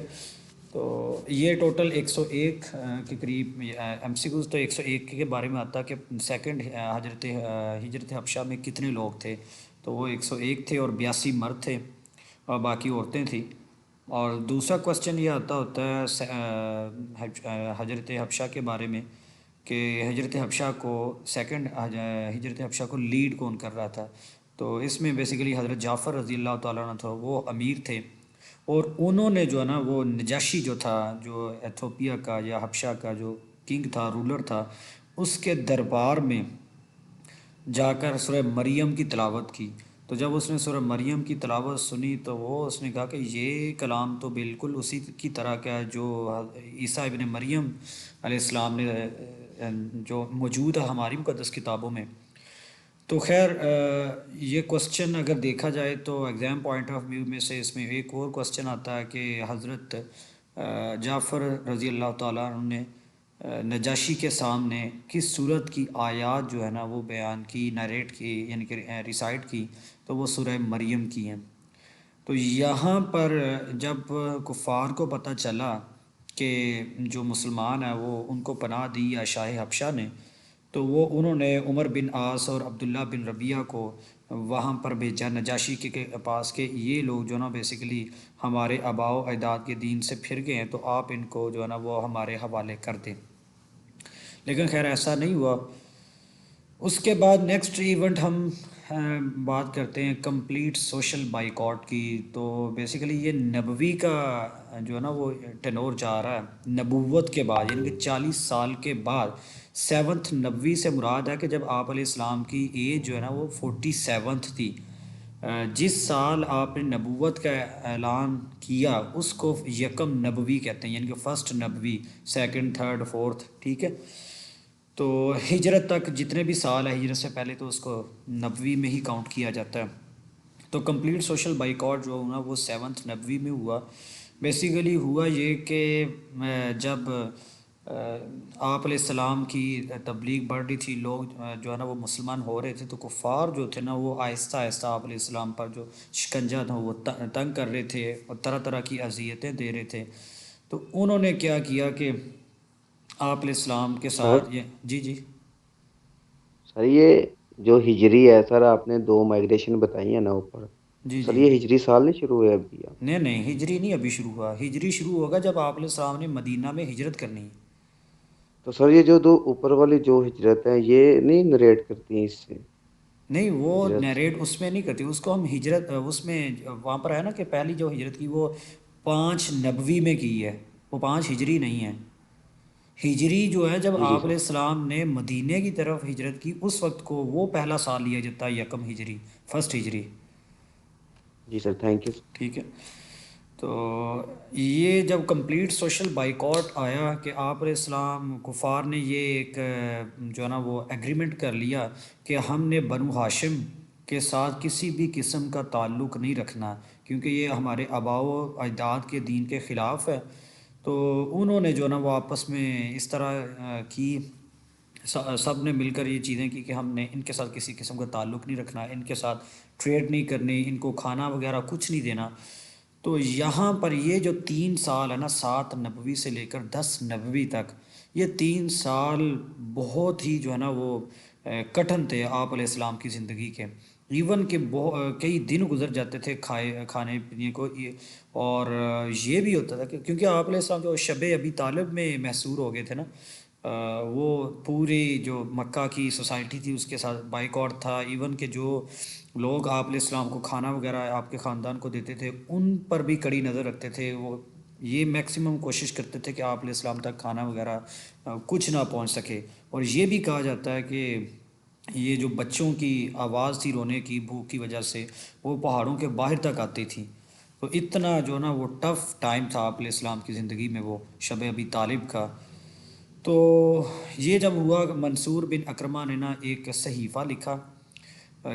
تو یہ ٹوٹل 101 کے قریب ایم سی کیوز تو 101 کے بارے میں آتا کہ سیکنڈ ہجرت حبشہ میں کتنے لوگ تھے. تو وہ 101 تھے اور 82 مرد تھے اور باقی عورتیں تھیں. اور دوسرا کوسچن یہ آتا ہوتا ہے ہجرت حبشہ کے بارے میں کہ ہجرت حبشہ کو سیکنڈ ہجرت حبشہ کو لیڈ کون کر رہا تھا. تو اس میں بیسیکلی حضرت جعفر رضی اللہ تعالیٰ عنہ تھا، وہ امیر تھے اور انہوں نے جو ہے نا وہ نجاشی جو تھا، جو ایتھوپیا کا یا حبشہ کا جو کنگ تھا، رولر تھا، اس کے دربار میں جا کر سورہ مریم کی تلاوت کی. تو جب اس نے سورہ مریم کی تلاوت سنی تو اس نے کہا کہ یہ کلام تو بالکل اسی کی طرح کا ہے جو عیسیٰ ابن مریم علیہ السلام نے جو موجود ہے ہماری مقدس کتابوں میں. تو خیر یہ کوسچن اگر دیکھا جائے تو ایگزام پوائنٹ آف ویو میں سے اس میں ایک اور کوسچن آتا ہے کہ حضرت جعفر رضی اللہ تعالیٰ عنہ نے نجاشی کے سامنے کس صورت کی آیات جو ہے نا وہ بیان کی، نیریٹ کی، یعنی کہ ریسائٹ کی. تو وہ سورہ مریم کی ہیں. تو یہاں پر جب کفار کو پتہ چلا کہ جو مسلمان ہیں وہ ان کو پناہ دی یا شاہ حبشہ نے، تو انہوں نے عمر بن عاص اور عبداللہ بن ربیعہ کو وہاں پر بھیجا نجاشی کے پاس کہ یہ لوگ جو ہے نا بیسیکلی ہمارے آباء و اجداد کے دین سے پھر گئے ہیں، تو آپ ان کو جو ہے نا وہ ہمارے حوالے کر دیں. لیکن خیر ایسا نہیں ہوا. اس کے بعد نیکسٹ ایونٹ ہم بات کرتے ہیں کمپلیٹ سوشل بائیکاٹ کی. تو بیسیکلی یہ نبوی کا جو ہے نا وہ ٹینور جا رہا ہے نبوت کے بعد، یعنی کہ 40 سال کے بعد. 7th نبوی سے مراد ہے کہ جب آپ علیہ السلام کی ایج جو ہے نا وہ 47 تھی. جس سال آپ نے نبوت کا اعلان کیا اس کو یکم نبوی کہتے ہیں، یعنی کہ فرسٹ نبوی، سیکنڈ، تھرڈ، فورتھ. ٹھیک ہے. تو ہجرت تک جتنے بھی سال ہے ہجرت سے پہلے تو اس کو نبوی میں ہی کاؤنٹ کیا جاتا ہے. تو کمپلیٹ سوشل بائیکاٹ جو ہوا وہ 7 نبوی میں ہوا. بیسیکلی ہوا یہ کہ جب آپ علیہ السلام کی تبلیغ بڑھ رہی تھی، لوگ جو ہے نا وہ مسلمان ہو رہے تھے، تو کفار جو تھے نا وہ آہستہ آہستہ آپ علیہ السلام پر جو شکنجہ تھا وہ تنگ کر رہے تھے اور طرح طرح کی اذیتیں دے رہے تھے. تو انہوں نے کیا کیا کہ آپ علیہ السلام کے سر ساتھ جی جی سر یہ جو ہجری ہے سر، آپ نے 2 مائگریشن بتائی ہیں نا اوپر، جی سر جی یہ ہجری سال نہیں شروع ہوئے ابھی آپ؟ نہیں نہیں، ہجری نہیں ابھی شروع ہوا. ہجری شروع ہوگا جب آپ علیہ السلام نے مدینہ میں ہجرت کرنی ہے. تو سر یہ جو 2 اوپر والی جو ہجرت ہیں یہ نہیں نریٹ کرتی ہیں اس سے نہیں، وہ ہجرت سے؟ نیریٹ اس میں نہیں کرتی، اس کو ہم ہجرت اس میں وہاں پر ہے نا کہ پہلی جو ہجرت کی وہ 5 نبوی میں کی ہے، وہ 5 ہجری نہیں ہے. ہجری جو ہے جب جی جی آپ سر. علیہ السلام نے مدینے کی طرف ہجرت کی اس وقت کو وہ پہلا سال لیا جاتا ہے یکم ہجری، فرسٹ ہجری. جی سر، تھینک یو. ٹھیک ہے. تو یہ جب کمپلیٹ سوشل بائیکاٹ آیا کہ آپ علیہ السلام کفار نے یہ ایک جو ہے نا وہ ایگریمنٹ کر لیا کہ ہم نے بنو ہاشم کے ساتھ کسی بھی قسم کا تعلق نہیں رکھنا، کیونکہ یہ ہمارے آباء و اجداد کے دین کے خلاف ہے. تو انہوں نے جو ہے نا وہ آپس میں اس طرح کی، سب نے مل کر یہ چیزیں کی کہ ہم نے ان کے ساتھ کسی قسم کا تعلق نہیں رکھنا، ان کے ساتھ ٹریڈ نہیں کرنی، ان کو کھانا وغیرہ کچھ نہیں دینا. تو یہاں پر یہ جو 3 سال ہے نا 7 نبوی سے لے کر 10 نبوی تک، یہ 3 سال بہت ہی جو ہے نا وہ کٹھن تھے آپ علیہ السلام کی زندگی کے. ایون کہ کئی دن گزر جاتے تھے کھانے پینے کو. اور یہ بھی ہوتا تھا کہ کیونکہ آپ علیہ السلام جو شب ابی طالب میں محصور ہو گئے تھے نا، وہ پوری جو مکہ کی سوسائٹی تھی اس کے ساتھ بائیکاٹ تھا. ایون کہ جو لوگ آپ علیہ السلام کو کھانا وغیرہ آپ کے خاندان کو دیتے تھے ان پر بھی کڑی نظر رکھتے تھے. وہ یہ میکسیمم کوشش کرتے تھے کہ آپ علیہ السلام تک کھانا وغیرہ کچھ نہ پہنچ سکے. اور یہ بھی کہا جاتا ہے کہ یہ جو بچوں کی آواز تھی رونے کی بھوک کی وجہ سے، وہ پہاڑوں کے باہر تک آتی تھی. تو اتنا جو نا وہ ٹف ٹائم تھا آپ علیہ السلام کی زندگی میں وہ شب ابی طالب کا. تو یہ جب ہوا، منصور بن اکرمہ نے نا ایک صحیفہ لکھا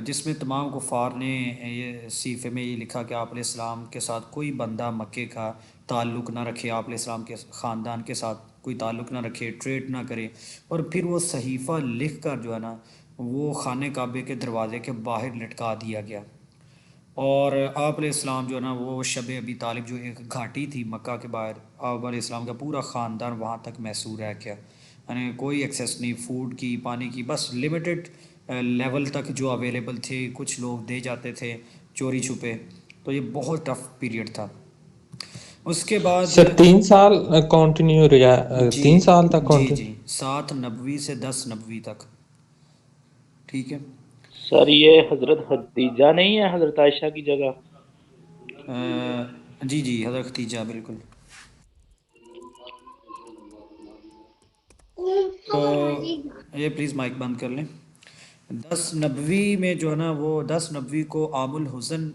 جس میں تمام کفار نے یہ صحیفے میں یہ لکھا کہ آپ علیہ السلام کے ساتھ کوئی بندہ مکے کا تعلق نہ رکھے، آپ علیہ السلام کے خاندان کے ساتھ کوئی تعلق نہ رکھے، ٹریڈ نہ کرے. اور پھر وہ صحیفہ لکھ کر جو ہے نا وہ خانہ کعبے کے دروازے کے باہر لٹکا دیا گیا. اور آپ علیہ السلام جو ہے نا وہ شب ابی طالب جو ایک گھاٹی تھی مکہ کے باہر، آپ علیہ السلام کا پورا خاندان وہاں تک محصور رہ گیا. یعنی کوئی ایکسیس نہیں فوڈ کی، پانی کی، بس لمیٹڈ لیول تک جو اویلیبل تھے کچھ لوگ دے جاتے تھے چوری چھپے. تو یہ بہت ٹف پیریڈ تھا. اس کے بعد سر 3 سال کنٹینیو رہا، جی 3 سال تک جی کنٹینیو. جی 7 نبوی سے 10 نبوی تک. ٹھیک ہے. سر یہ حضرت خدیجہ نہیں ہے حضرت عائشہ کی جگہ؟ جی جی حضرت ختیجہ بالکل. تو یہ پلیز مائک بند کر لیں. 10 نبوی میں جو ہے نا وہ 10 نبوی کو عام الحزن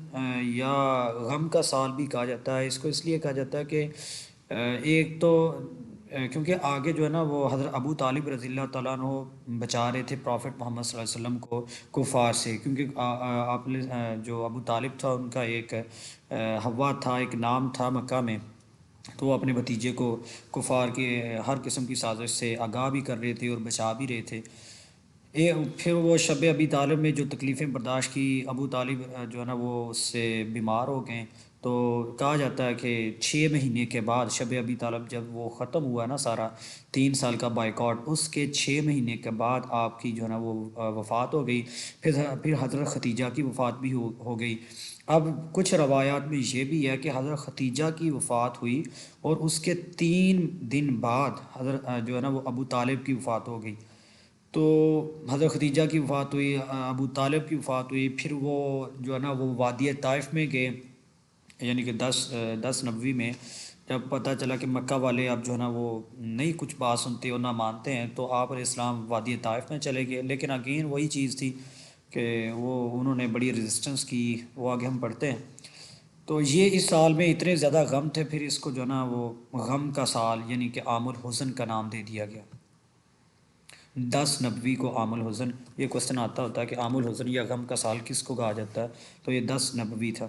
یا غم کا سال بھی کہا جاتا ہے. اس کو اس لیے کہا جاتا ہے کہ ایک تو کیونکہ آگے جو ہے نا وہ حضرت ابو طالب رضی اللہ تعالیٰ عنہ بچا رہے تھے پروفٹ محمد صلی اللہ علیہ وسلم کو کفار سے. کیونکہ آپ جو ابو طالب تھا ان کا ایک حوا تھا، ایک نام تھا مکہ میں، تو وہ اپنے بھتیجے کو کفار کے ہر قسم کی سازش سے آگاہ بھی کر رہے تھے اور بچا بھی رہے تھے. پھر وہ شب ابی طالب میں جو تکلیفیں برداشت کی، ابو طالب جو ہے نا وہ اس سے بیمار ہو گئے. تو کہا جاتا ہے کہ 6 مہینے کے بعد شب ابی طالب جب وہ ختم ہوا نا سارا 3 سال کا بائیکاٹ، اس کے 6 مہینے کے بعد آپ کی جو ہے نا وہ وفات ہو گئی. پھر حضرت ختیجہ کی وفات بھی ہو گئی. اب کچھ روایات میں یہ بھی ہے کہ حضرت ختیجہ کی وفات ہوئی اور اس کے 3 دن بعد حضرت جو ہے نا وہ ابو طالب کی وفات ہو گئی. تو حضرت ختیجہ کی وفات ہوئی، ابو طالب کی وفات ہوئی. پھر وہ جو ہے نا وہ وادی طائف میں گئے، یعنی کہ 10 نبوی میں جب پتہ چلا کہ مکہ والے اب جو ہے نا وہ نہیں کچھ بات سنتے اور نہ مانتے ہیں، تو آپ علیہ السلام وادی طائف میں چلے گئے. لیکن اگین وہی چیز تھی کہ انہوں نے بڑی ریزسٹنس کی، وہ آگے ہم پڑھتے ہیں. تو یہ اس سال میں اتنے زیادہ غم تھے، پھر اس کو جو ہے نا وہ غم کا سال یعنی کہ عام الحزن کا نام دے دیا گیا. 10 نبوی کو عام الحزن، یہ کوسچن آتا ہوتا ہے کہ عام الحزن یا غم کا سال کس کو کہا جاتا ہے، تو یہ 10 نبوی تھا۔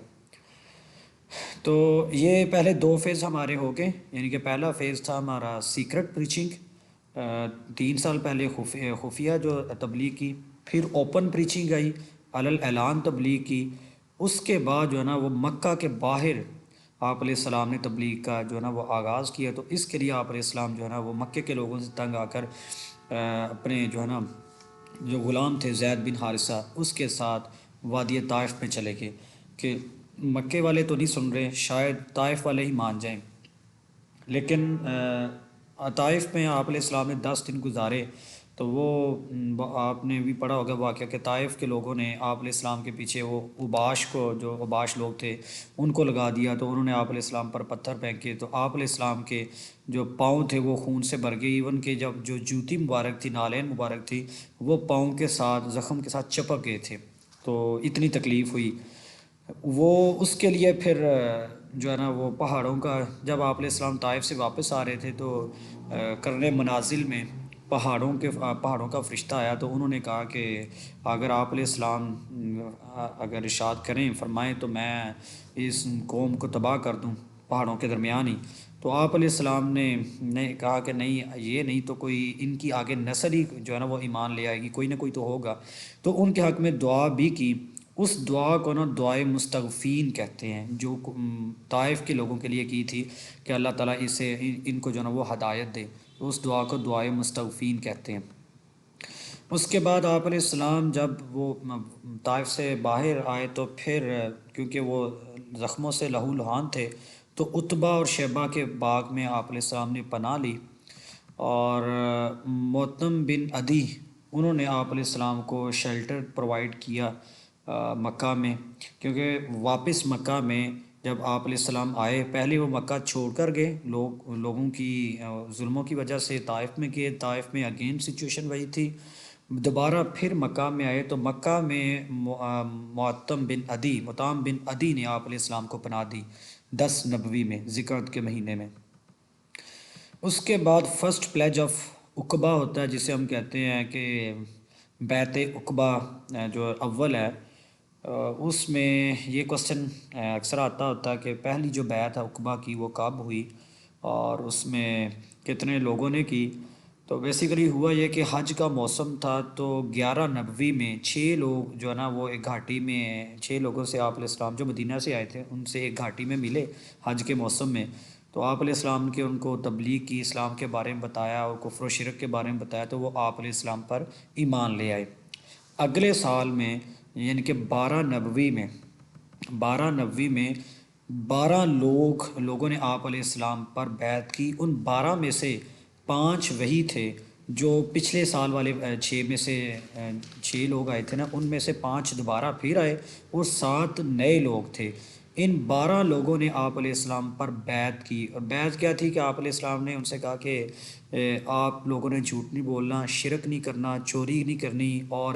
تو یہ پہلے 2 فیز ہمارے ہو گئے، یعنی کہ پہلا فیز تھا ہمارا سیکرٹ پریچنگ، 3 سال پہلے خفیہ جو تبلیغ کی، پھر اوپن پریچنگ آئی، علی اعلان تبلیغ کی، اس کے بعد جو ہے نا وہ مکہ کے باہر آپ علیہ السلام نے تبلیغ کا جو ہے نا وہ آغاز کیا۔ تو اس کے لیے آپ علیہ السلام جو ہے نا وہ مکے کے لوگوں سے تنگ آ کر اپنے جو ہے نا جو غلام تھے زید بن حارثہ، اس کے ساتھ وادی طائف میں چلے گئے کہ مکے والے تو نہیں سن رہے، شاید طائف والے ہی مان جائیں۔ لیکن طائف میں آپ علیہ السلام نے 10 دن گزارے، تو وہ آپ نے بھی پڑھا ہوگا واقعہ کہ طائف کے لوگوں نے آپ علیہ السلام کے پیچھے وہ اوباش کو، جو اوباش لوگ تھے ان کو لگا دیا، تو انہوں نے آپ علیہ السلام پر پتھر پھینکے، تو آپ علیہ السلام کے جو پاؤں تھے وہ خون سے بھر گئے، ایون کہ جب جو جوتی مبارک تھی، نالین مبارک تھی، وہ پاؤں کے ساتھ زخم کے ساتھ چپک گئے تھے، تو اتنی تکلیف ہوئی۔ وہ اس کے لیے پھر جو ہے نا وہ پہاڑوں کا، جب آپ علیہ السلام طائف سے واپس آ رہے تھے تو کرنے منازل میں پہاڑوں کا فرشتہ آیا، تو انہوں نے کہا کہ اگر آپ علیہ السلام اگر ارشاد کریں، فرمائیں، تو میں اس قوم کو تباہ کر دوں پہاڑوں کے درمیان ہی۔ تو آپ علیہ السلام نے کہا کہ نہیں، یہ نہیں تو کوئی ان کی آگے نسل ہی جو ہے نا وہ ایمان لے آئے گی، کوئی نہ کوئی تو ہوگا۔ تو ان کے حق میں دعا بھی کی، اس دعا کو نا دعائے مستغفین کہتے ہیں، جو طائف کے لوگوں کے لیے کی تھی کہ اللہ تعالیٰ اسے ان کو جو ہے نا وہ ہدایت دے، تو اس دعا کو دعائے مستغفین کہتے ہیں۔ اس کے بعد آپ علیہ السلام جب وہ طائف سے باہر آئے، تو پھر کیونکہ وہ زخموں سے لہو لہان تھے، تو عتبہ اور شیبہ کے باغ میں آپ علیہ السلام نے پناہ لی، اور معتم بن عدی انہوں نے آپ علیہ السلام کو شیلٹر پرووائڈ کیا مکہ میں، کیونکہ واپس مکہ میں جب آپ علیہ السلام آئے، پہلے وہ مکہ چھوڑ کر گئے، لوگوں کی ظلموں کی وجہ سے طائف میں گئے، طائف میں اگین سچویشن وہی تھی، دوبارہ پھر مکہ میں آئے، تو مکہ میں معتم بن عدی نے آپ علیہ السلام کو پناہ دی 10 نبوی میں، ذکرت کے مہینے میں۔ اس کے بعد فرسٹ پلیج آف عقبہ ہوتا ہے، جسے ہم کہتے ہیں کہ بیعت عقبہ جو اول ہے، اس میں یہ کوسچن اکثر آتا ہوتا ہے کہ پہلی جو بیعت ہے عقبہ کی وہ کب ہوئی اور اس میں کتنے لوگوں نے کی۔ تو بیسیکلی ہوا یہ کہ حج کا موسم تھا، تو 11 نبوی میں 6 لوگ جو ہے نا وہ ایک گھاٹی میں، 6 لوگوں سے آپ علیہ السلام جو مدینہ سے آئے تھے ان سے ایک گھاٹی میں ملے حج کے موسم میں، تو آپ علیہ السلام کے ان کو تبلیغ کی، اسلام کے بارے میں بتایا اور کفر و شرک کے بارے میں بتایا، تو وہ آپ علیہ السلام پر ایمان لے آئے۔ اگلے سال میں یعنی کہ 12 نبوی میں 12 لوگوں نے آپ علیہ السلام پر بیعت کی، ان 12 میں سے 5 وہی تھے جو پچھلے سال والے 6 میں سے 6 لوگ آئے تھے نا، ان میں سے 5 دوبارہ پھر آئے اور 7 نئے لوگ تھے۔ ان 12 لوگوں نے آپ علیہ السلام پر بیعت کی، اور بیعت کیا تھی کہ آپ علیہ السلام نے ان سے کہا کہ آپ لوگوں نے جھوٹ نہیں بولنا، شرک نہیں کرنا، چوری نہیں کرنی، اور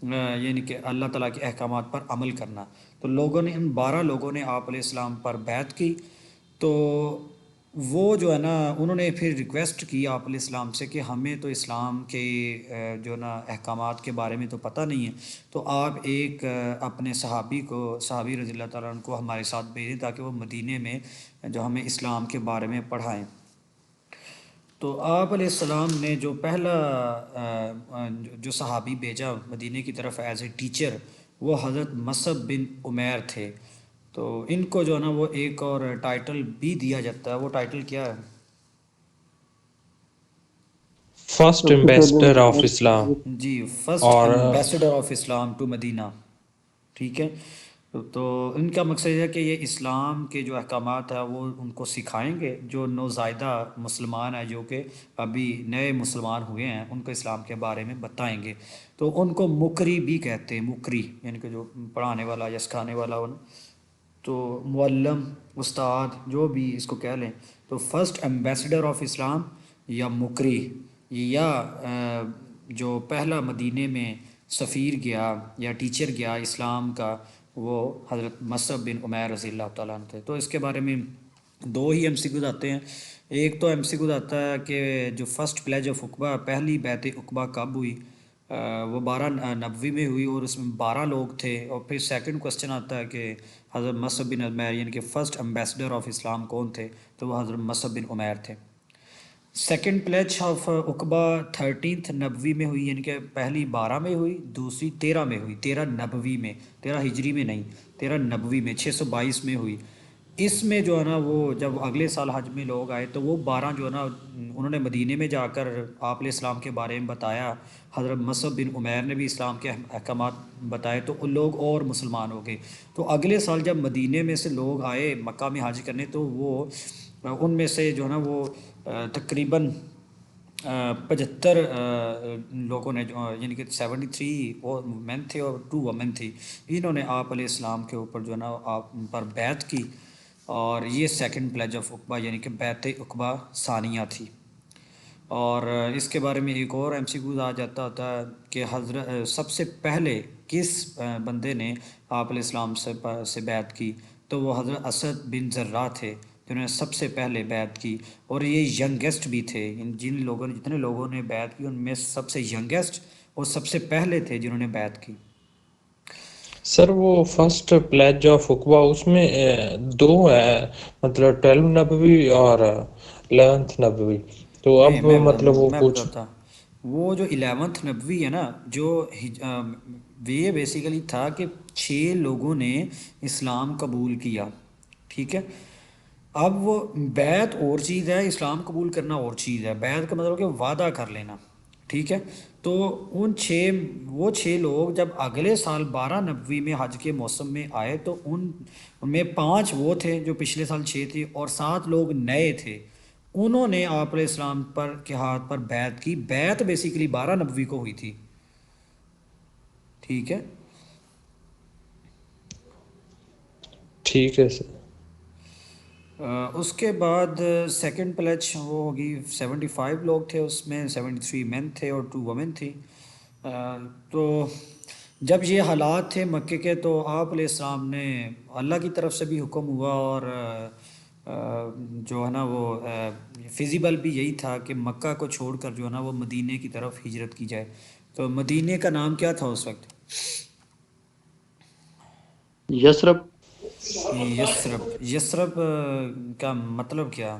یعنی کہ اللہ تعالیٰ کے احکامات پر عمل کرنا۔ تو ان 12 لوگوں نے آپ علیہ السلام پر بیعت کی، تو وہ جو ہے نا انہوں نے پھر ریکویسٹ کی آپ علیہ السلام سے کہ ہمیں تو اسلام کے جو نا احکامات کے بارے میں تو پتہ نہیں ہے، تو آپ ایک اپنے صحابی رضی اللہ تعالیٰ عنہ کو ہمارے ساتھ بھیجیں تاکہ وہ مدینے میں جو ہمیں اسلام کے بارے میں پڑھائیں۔ تو آپ علیہ السلام نے جو پہلا جو صحابی بھیجا مدینے کی طرف ایز اے ٹیچر، وہ حضرت مصعب بن عمیر تھے۔ تو ان کو جو ہے نا وہ ایک اور ٹائٹل بھی دیا جاتا ہے، وہ ٹائٹل کیا ہے؟ فرسٹ ایمبیسڈر آف اسلام، جی، فرسٹ اور ambassador of Islam to Medina, ٹھیک ہے۔ تو ان کا مقصد ہے کہ یہ اسلام کے جو احکامات ہیں وہ ان کو سکھائیں گے، جو نوزائیدہ مسلمان ہیں، جو کہ ابھی نئے مسلمان ہوئے ہیں، ان کو اسلام کے بارے میں بتائیں گے۔ تو ان کو مقری بھی کہتے ہیں، مقری یعنی کہ جو پڑھانے والا یا سکھانے والا ہو، تو معلم، استاد، جو بھی اس کو کہہ لیں۔ تو فرسٹ ایمبیسڈر آف اسلام یا مقری، یا جو پہلا مدینے میں سفیر گیا یا ٹیچر گیا اسلام کا، وہ حضرت مصعب بن عمیر رضی اللہ تعالیٰ عنہ تھے۔ تو اس کے بارے میں دو ہی ایم سی کیوز آتے ہیں. ایک تو ایم سی کیوز آتا ہے کہ جو فرسٹ پلیج آف عقبہ، پہلی بیعت عقبہ کب ہوئی؟ وہ 1290 میں ہوئی اور اس میں 12 لوگ تھے. اور پھر سیکنڈ کوسچن آتا ہے کہ حضرت مصعب بن عمیر یعنی کہ فرسٹ امبیسڈر آف اسلام کون تھے؟ تو وہ حضرت مصعب بن عمیر تھے. سیکنڈ پلیج آف عقبہ 13 نبوی میں ہوئی، یعنی کہ پہلی 12 میں ہوئی، دوسری 13 میں ہوئی، 13 نبوی میں، 13 ہجری میں نہیں، 13 نبوی میں 622 میں ہوئی. اس میں جو ہے نا وہ جب اگلے سال حج میں لوگ آئے تو وہ 12 جو ہے نا انہوں نے مدینے میں جا کر آپ علیہ السلام کے بارے میں بتایا. حضرت مصعب بن عمیر نے بھی اسلام کے احکامات بتائے تو ان لوگ اور مسلمان ہو گئے. تو اگلے سال جب مدینے میں سے لوگ آئے مکہ میں حج کرنے تو وہ ان میں سے جو ہے نا وہ تقریباً 75 لوگوں نے یعنی کہ 73 وہ مین تھے اور 2 وومن تھی، انہوں نے آپ علیہ السلام کے اوپر جو ہے نا آپ پر بیعت کی. اور یہ سیکنڈ پلیج آف عقبہ یعنی کہ بیعت عقبہ ثانیہ تھی. اور اس کے بارے میں ایک اور ایم سی کیوز آ جاتا ہوتا ہے کہ حضرت سب سے پہلے کس بندے نے آپ علیہ السلام سے بیعت کی؟ تو وہ حضرت اسد بن زرہ تھے جنہوں نے سب سے پہلے بیعت کی. اور یہ ینگیسٹ بھی تھے، جن لوگوں نے جتنے لوگوں نے بیعت کی ان میں سب سے ینگیسٹ اور سب سے پہلے تھے جنہوں نے بیعت کی. سر وہ فرسٹ پلیج آف عقبہ اس میں دو ہے، مطلب 12 نبوی اور 11 نبوی، تو اب مطلب وہ میں کچھ بتاتا وہ جو 11 نبوی ہے نا جو یہ بیسیکلی تھا کہ 6 لوگوں نے اسلام قبول کیا. ٹھیک ہے، اب وہ بیعت اور چیز ہے، اسلام قبول کرنا اور چیز ہے. بیعت کا مطلب کہ وعدہ کر لینا. ٹھیک ہے، تو ان 6 لوگ جب اگلے سال 12 نبوی میں حج کے موسم میں آئے تو ان میں 5 وہ تھے جو پچھلے سال 6 تھے اور 7 لوگ نئے تھے. انہوں نے آپ علیہ السلام پر کے ہاتھ پر بیعت کی. بیعت بیسیکلی 12 نبوی کو ہوئی تھی. ٹھیک ہے، ٹھیک ہے سر. اس کے بعد سیکنڈ پلیج وہ ہوگی 75 لوگ تھے، اس میں 73 مین تھے اور 2 وومن تھی. تو جب یہ حالات تھے مکے کے تو آپ علیہ السلام نے اللہ کی طرف سے بھی حکم ہوا اور جو ہے نا وہ فیزیبل بھی یہی تھا کہ مکہ کو چھوڑ کر جو ہے نا وہ مدینے کی طرف ہجرت کی جائے. تو مدینے کا نام کیا تھا اس وقت؟ یثرب. یثرب کا مطلب کیا؟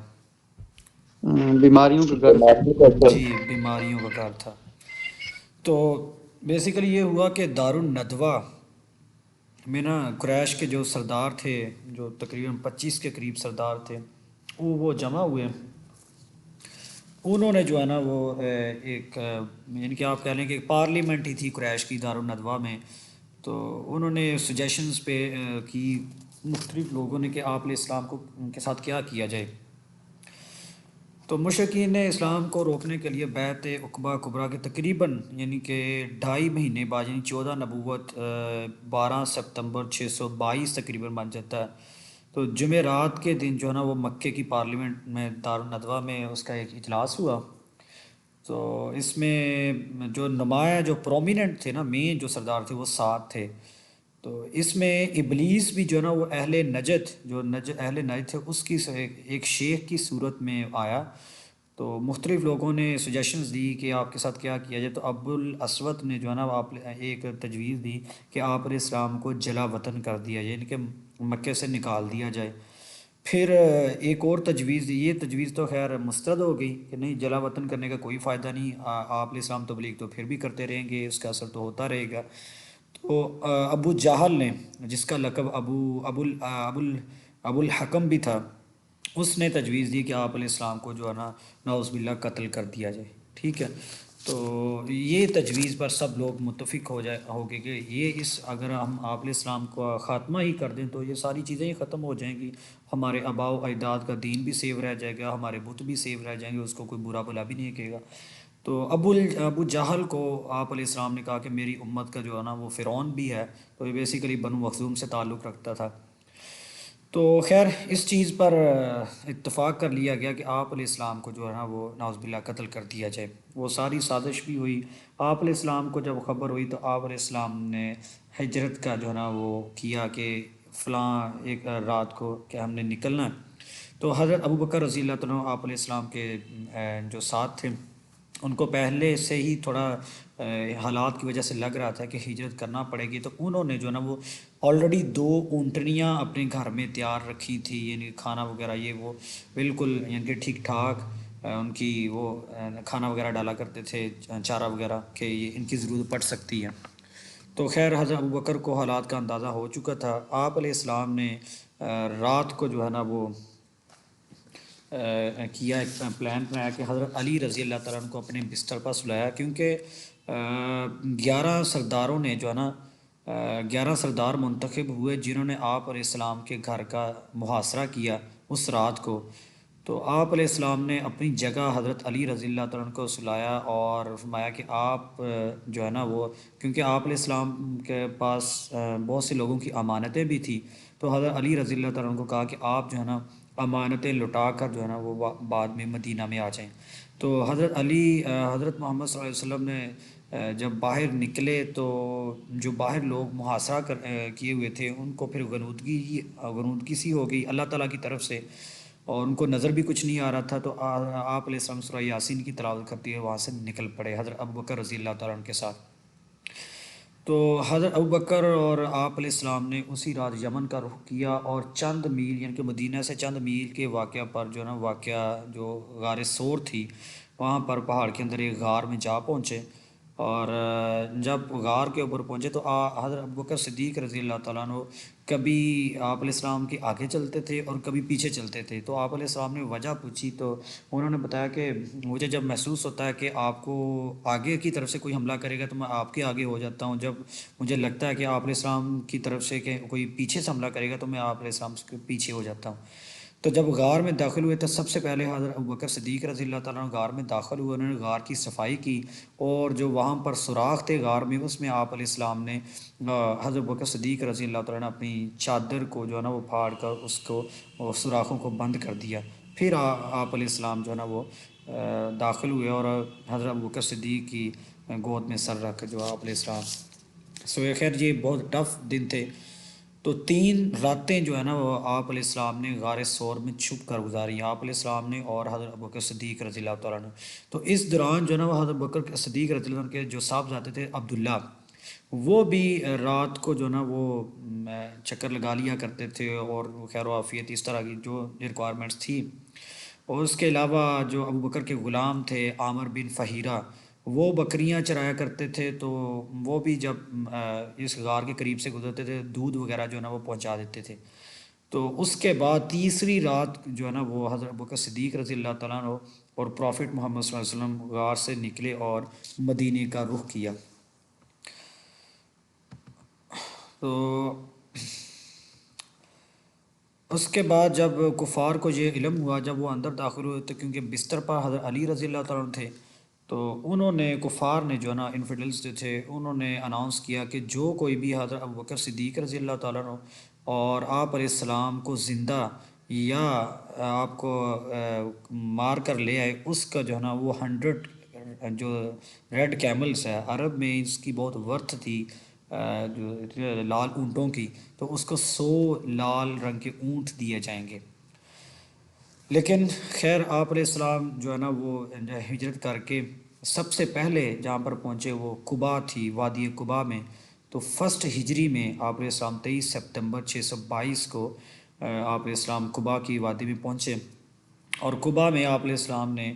بیماریوں کا گھر. جی، بیماریوں کا گھر تھا. تو بیسیکلی یہ ہوا کہ دارالندوہ میں نا قریش کے جو سردار تھے جو تقریباً 25 کے قریب سردار تھے وہ جمع ہوئے. انہوں نے جو ہے نا وہ ایک یعنی کہ آپ کہہ لیں کہ ایک پارلیمنٹ ہی تھی قریش کی دارالندوہ میں. تو انہوں نے سجیشنز پہ کی مختلف لوگوں نے کہ آپ علیہ السلام کو ان کے ساتھ کیا کیا جائے. تو مشرکین نے اسلام کو روکنے کے لیے بیعت عقبہ کبریٰ کے تقریباً یعنی کہ 2.5 مہینے بعد یعنی 14 نبوت 12 ستمبر 622 تقریباً بن جاتا ہے. تو جمعرات کے دن جو ہے نا وہ مکے کی پارلیمنٹ میں دارالندوہ میں اس کا ایک اجلاس ہوا. تو اس میں جو نمایاں جو پرومیننٹ تھے نا مین جو سردار تھے وہ 7 تھے. تو اس میں ابلیس بھی جو ہے نا وہ اہل نجد اہل نجد تھے اس کی ایک شیخ کی صورت میں آیا. تو مختلف لوگوں نے سجیشنز دی کہ آپ کے ساتھ کیا کیا جائے. تو ابو الاسود نے جو ہے نا آپ ایک تجویز دی کہ آپ علیہ السلام کو جلا وطن کر دیا جائے یعنی کہ مکے سے نکال دیا جائے. پھر ایک اور تجویز دی، یہ تجویز تو خیر مسترد ہو گئی کہ نہیں جلا وطن کرنے کا کوئی فائدہ نہیں، آپ علیہ السلام تبلیغ تو پھر بھی کرتے رہیں گے، اس کا اثر تو ہوتا رہے گا. تو ابو جہل نے جس کا لقب ابو الحکم بھی تھا اس نے تجویز دی کہ آپ علیہ السلام کو جو ہے نا نعوذ باللہ قتل کر دیا جائے. ٹھیک ہے، تو یہ تجویز پر سب لوگ متفق ہو گئے کہ یہ اگر ہم آپ علیہ السلام کو خاتمہ ہی کر دیں تو یہ ساری چیزیں ہی ختم ہو جائیں گی. ہمارے آباء و اجداد کا دین بھی سیو رہ جائے گا، ہمارے بت بھی سیو رہ جائیں گے، اس کو کوئی برا بلا بھی نہیں کہے گا. تو ابو جہل کو آپ علیہ السلام نے کہا کہ میری امت کا جو ہے نا وہ فرعون بھی ہے. تو یہ بیسیکلی بنو مخزوم سے تعلق رکھتا تھا. تو خیر اس چیز پر اتفاق کر لیا گیا کہ آپ علیہ السلام کو جو ہے نا وہ نعوذ باللہ قتل کر دیا جائے. وہ ساری سازش بھی ہوئی. آپ علیہ السلام کو جب خبر ہوئی تو آپ علیہ السلام نے ہجرت کا جو ہے نا وہ کیا کہ فلاں ایک رات کو کہ ہم نے نکلنا ہے. تو حضرت ابو بکر رضی اللہ تعالیٰ عنہ آپ علیہ السلام کے جو ساتھ تھے ان کو پہلے سے ہی تھوڑا حالات کی وجہ سے لگ رہا تھا کہ ہجرت کرنا پڑے گی، تو انہوں نے جو ہے نا وہ آلریڈی 2 اونٹنیاں اپنے گھر میں تیار رکھی تھی، یعنی کھانا وغیرہ یہ وہ بالکل یعنی کہ ٹھیک ٹھاک ان کی وہ کھانا وغیرہ ڈالا کرتے تھے، چارہ وغیرہ کہ یہ ان کی ضرورت پڑ سکتی ہے۔ تو خیر حضرت ابو بکر کو حالات کا اندازہ ہو چکا تھا، آپ علیہ السلام نے رات کو جو ہے نا وہ کیا، ایک پلان بنایا کہ حضرت علی رضی اللہ تعالیٰ عنہ کو اپنے بستر پر سلایا، کیونکہ 11 سرداروں نے جو ہے نا 11 سردار منتخب ہوئے جنہوں نے آپ علیہ السلام کے گھر کا محاصرہ کیا اس رات کو۔ تو آپ علیہ السلام نے اپنی جگہ حضرت علی رضی اللہ تعالیٰ عنہ کو سلایا اور فرمایا کہ آپ جو ہے نا وہ، کیونکہ آپ علیہ السلام کے پاس بہت سے لوگوں کی امانتیں بھی تھیں، تو حضرت علی رضی اللہ تعالیٰ عنہ کو کہا کہ آپ جو ہے نا امانتیں لٹا کر جو ہے نا وہ بعد میں مدینہ میں آ جائیں۔ تو حضرت علی حضرت محمد صلی اللہ علیہ وسلم نے جب باہر نکلے تو جو باہر لوگ محاصرہ کیے ہوئے تھے ان کو پھر غنودگی سی ہو گئی اللہ تعالیٰ کی طرف سے، اور ان کو نظر بھی کچھ نہیں آ رہا تھا، تو آپ علیہ السلام سورہ یاسین کی تلاوت کرتے ہوئے وہاں سے نکل پڑے حضرت ابو بکر رضی اللہ تعالیٰ عنہ کے ساتھ۔ تو حضرت ابو بکر اور آپ علیہ السلام نے اسی رات یمن کا رخ کیا اور چند میل یعنی کہ مدینہ سے چند میل کے واقعہ پر جو ہے نا واقعہ جو غار ثور تھی وہاں پر پہاڑ کے اندر ایک غار میں جا پہنچے، اور جب غار کے اوپر پہنچے تو حضرت ابو بکر صدیق رضی اللہ تعالیٰ عنہ کبھی آپ علیہ السلام کے آگے چلتے تھے اور کبھی پیچھے چلتے تھے۔ تو آپ علیہ السلام نے وجہ پوچھی تو انہوں نے بتایا کہ مجھے جب محسوس ہوتا ہے کہ آپ کو آگے کی طرف سے کوئی حملہ کرے گا تو میں آپ کے آگے ہو جاتا ہوں، جب مجھے لگتا ہے کہ آپ علیہ السلام کی طرف سے کہ کوئی پیچھے سے حملہ کرے گا تو میں آپ علیہ السلام سے پیچھے ہو جاتا ہوں۔ تو جب غار میں داخل ہوئے تو سب سے پہلے حضرت ابو بکر صدیق رضی اللہ تعالیٰ عنہ غار میں داخل ہوئے، انہوں نے غار کی صفائی کی، اور جو وہاں پر سوراخ تھے غار میں اس میں آپ علیہ السلام نے حضرت ابو بکر صدیق رضی اللہ تعالیٰ نے اپنی چادر کو جو ہے نا وہ پھاڑ کر اس کو سوراخوں کو بند کر دیا۔ پھر آپ علیہ السلام جو ہے نا وہ داخل ہوئے اور حضرت ابو بکر صدیق کی گود میں سر رکھ جو آپ علیہ السلام خیر یہ بہت ٹف دن تھے۔ تو 3 راتیں جو ہے نا وہ آپ علیہ السلام نے غار ثور میں چھپ کر گزاری، آپ علیہ السلام نے اور حضرت ابو بکر صدیق رضی اللہ تعالیٰ عنہ۔ تو اس دوران جو ہے نا وہ حضرت بکر صدیق رضی اللہ عنہ کے جو صاحبزادے تھے عبداللہ، وہ بھی رات کو جو ہے نا وہ چکر لگا لیا کرتے تھے اور خیر و عافیت اس طرح کی جو ریکوائرمنٹس تھی۔ اور اس کے علاوہ جو ابو بکر کے غلام تھے عامر بن فہیرہ، وہ بکریاں چرایا کرتے تھے، تو وہ بھی جب اس غار کے قریب سے گزرتے تھے دودھ وغیرہ جو ہے نا وہ پہنچا دیتے تھے۔ تو اس کے بعد تیسری رات جو ہے نا وہ حضرت ابوبکر صدیق رضی اللہ تعالیٰ عنہ اور پروفٹ محمد صلی اللہ علیہ وسلم غار سے نکلے اور مدینے کا رخ کیا۔ تو اس کے بعد جب کفار کو یہ علم ہوا، جب وہ اندر داخل ہوئے تو کیونکہ بستر پر حضرت علی رضی اللہ تعالیٰ عنہ تھے، تو انہوں نے کفار نے جو ہے نا انفیڈلز جو تھے انہوں نے اناؤنس کیا کہ جو کوئی بھی حضرت ابوبکر صدیق رضی اللہ تعالیٰ عنہ اور آپ علیہ السلام کو زندہ یا آپ کو مار کر لے آئے، اس کا جو ہے نا وہ 100 جو ریڈ کیملز ہے، عرب میں اس کی بہت ورتھ تھی جو لال اونٹوں کی، تو اس کو 100 لال رنگ کے اونٹ دیے جائیں گے۔ لیکن خیر آپ علیہ السلام جو ہے نا وہ ہجرت کر کے سب سے پہلے جہاں پر پہنچے وہ قبا تھی، وادی قبا میں۔ تو فرسٹ ہجری میں آپ علیہ السلام 23 سپتمبر 622 کو آپ علیہ السلام قبا کی وادی میں پہنچے، اور قبا میں آپ علیہ السلام نے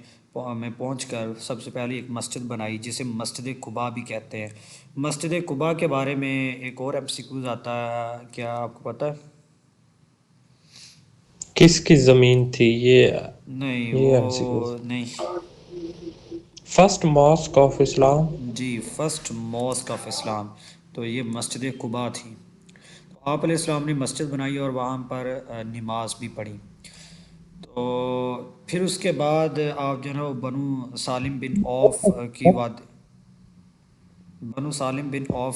پہنچ کر سب سے پہلے ایک مسجد بنائی جسے مسجد قبا بھی کہتے ہیں۔ مسجد قبا کے بارے میں ایک اور MCQs آتا ہے، کیا آپ کو پتہ ہے؟ کس کی زمین تھی یہ؟ نہیں یہ وہ نہیں، فرسٹ ماسک آف اسلام، جی فرسٹ ماسک آف اسلام، تو یہ مسجد قبا تھی۔ تو آپ علیہ السلام نے مسجد بنائی اور وہاں پر نماز بھی پڑھی۔ تو پھر اس کے بعد آپ جو ہے نا وہ بنو سالم بن عوف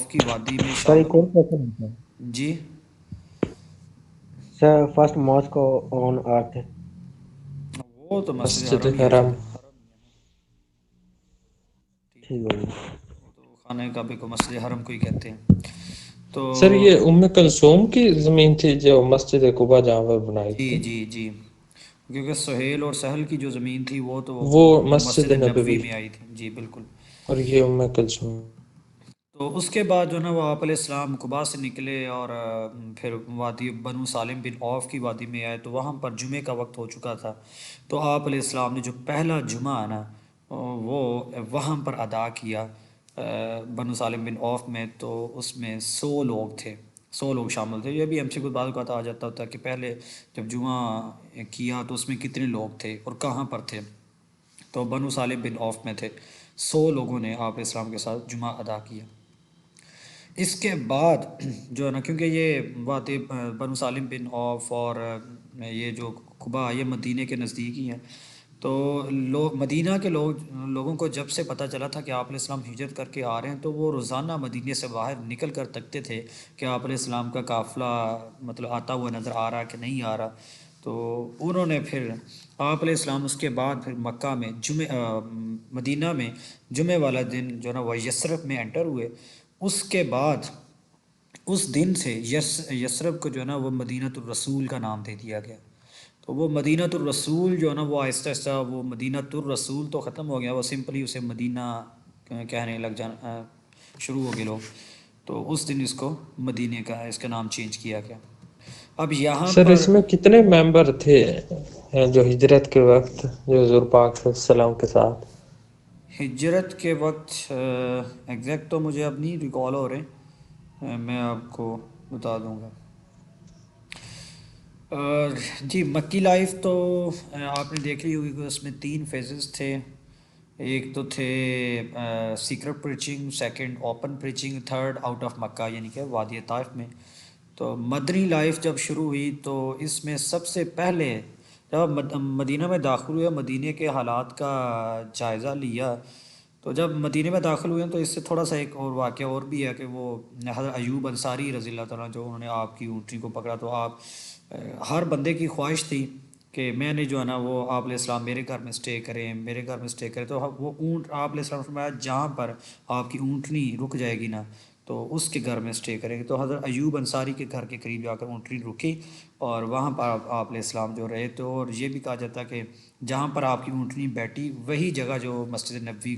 کی وادی میں شامل۔ جی سر فرسٹ ماسک آن ارتھ، وہ تو مسجد مسجد حرم حرم۔ ٹھیک ہے، تو خانہ کعبہ کو مسجد حرم کو ہی کہتے ہیں۔ تو سر یہ ام کلثوم کی زمین تھی جو مسجد قبا جہاں پر بنائی جی تھی؟ جی جی کیونکہ سہیل اور سہل کی جو زمین تھی وہ تو وہ مسجد مسجد نبوی نبوی میں آئی تھی. جی بالکل. اور یہ ام کلثوم. تو اس کے بعد جو ہے نا وہ آپ علیہ السلام قباء سے نکلے اور پھر وادی بنو سالم بن عوف کی وادی میں آئے تو وہاں پر جمعے کا وقت ہو چکا تھا. تو آپ علیہ السلام نے جو پہلا جمعہ ہے نا وہ وہاں پر ادا کیا بنو سالم بن عوف میں. تو اس میں 100 لوگ تھے, 100 لوگ شامل تھے. یہ بھی ہم سے کوئی بعض اوقات آ جاتا ہوتا ہے کہ پہلے جب جمعہ کیا تو اس میں کتنے لوگ تھے اور کہاں پر تھے. تو بنو سالم بن عوف میں تھے 100 لوگوں نے آپ اسلام کے ساتھ جمعہ ادا کیا. اس کے بعد جو ہے نا کیونکہ یہ وادی بنو سالم بن عوف اور یہ جو قباء یہ مدینہ کے نزدیک ہی ہیں. تو مدینہ کے لوگوں کو جب سے پتہ چلا تھا کہ آپ علیہ السلام ہجرت کر کے آ رہے ہیں تو وہ روزانہ مدینہ سے باہر نکل کر تکتے تھے کہ آپ علیہ السلام کا قافلہ مطلب آتا ہوا نظر آ رہا کہ نہیں آ رہا. تو انہوں نے پھر آپ علیہ السلام اس کے بعد پھر مکہ میں مدینہ میں جمعہ والا دن جو ہے نا وہ یثرب میں انٹر ہوئے. اس کے بعد اس دن سے یثرب کو جو ہے نا وہ مدینۃ الرسول کا نام دے دیا گیا. تو وہ مدینۃ الرسول جو ہے نا وہ آہستہ آہستہ وہ مدینۃ الرسول تو ختم ہو گیا, وہ سمپلی اسے مدینہ کہنے لگ جانا شروع ہو گئے لوگ. تو اس دن اس کو مدینہ کا اس کا نام چینج کیا گیا. اب یہاں سر پر اس میں کتنے ممبر تھے جو ہجرت کے وقت جو حضور پاک صلی اللہ علیہ وسلم کے ساتھ؟ ہجرت کے وقت ایگزیکٹ تو مجھے اب نہیں ریکال ہو رہے, میں آپ کو بتا دوں گا. جی مکی لائف تو آپ نے دیکھ لی ہوگی کہ اس میں 3 فیزز تھے. ایک تو تھے secret preaching, second open preaching, third out of Mecca یعنی کہ وادی طائف میں. تو مدنی لائف جب شروع ہوئی تو اس میں سب سے پہلے جب مدینہ میں داخل ہوئے, مدینہ کے حالات کا جائزہ لیا. تو جب مدینہ میں داخل ہوئے تو اس سے تھوڑا سا ایک اور واقعہ اور بھی ہے کہ وہ حضرت ایوب انصاری رضی اللہ تعالیٰ جو انہوں نے آپ کی اونٹنی کو پکڑا. تو آپ ہر بندے کی خواہش تھی کہ میں نے جو ہے نا وہ آپ علیہ السلام میرے گھر میں اسٹے کریں, میرے گھر میں اسٹے کریں. تو وہ اونٹ آپ علیہ السلام فرمایا جہاں پر آپ کی اونٹنی رک جائے گی نا تو اس کے گھر میں اسٹے کریں گے. تو حضرت ایوب انصاری کے گھر کے قریب جا کر اونٹنی رکی اور وہاں پر آپ علیہ السلام جو رہے. تو اور یہ بھی کہا جاتا ہے کہ جہاں پر آپ کی اونٹنی بیٹھی وہی جگہ جو مسجد نبوی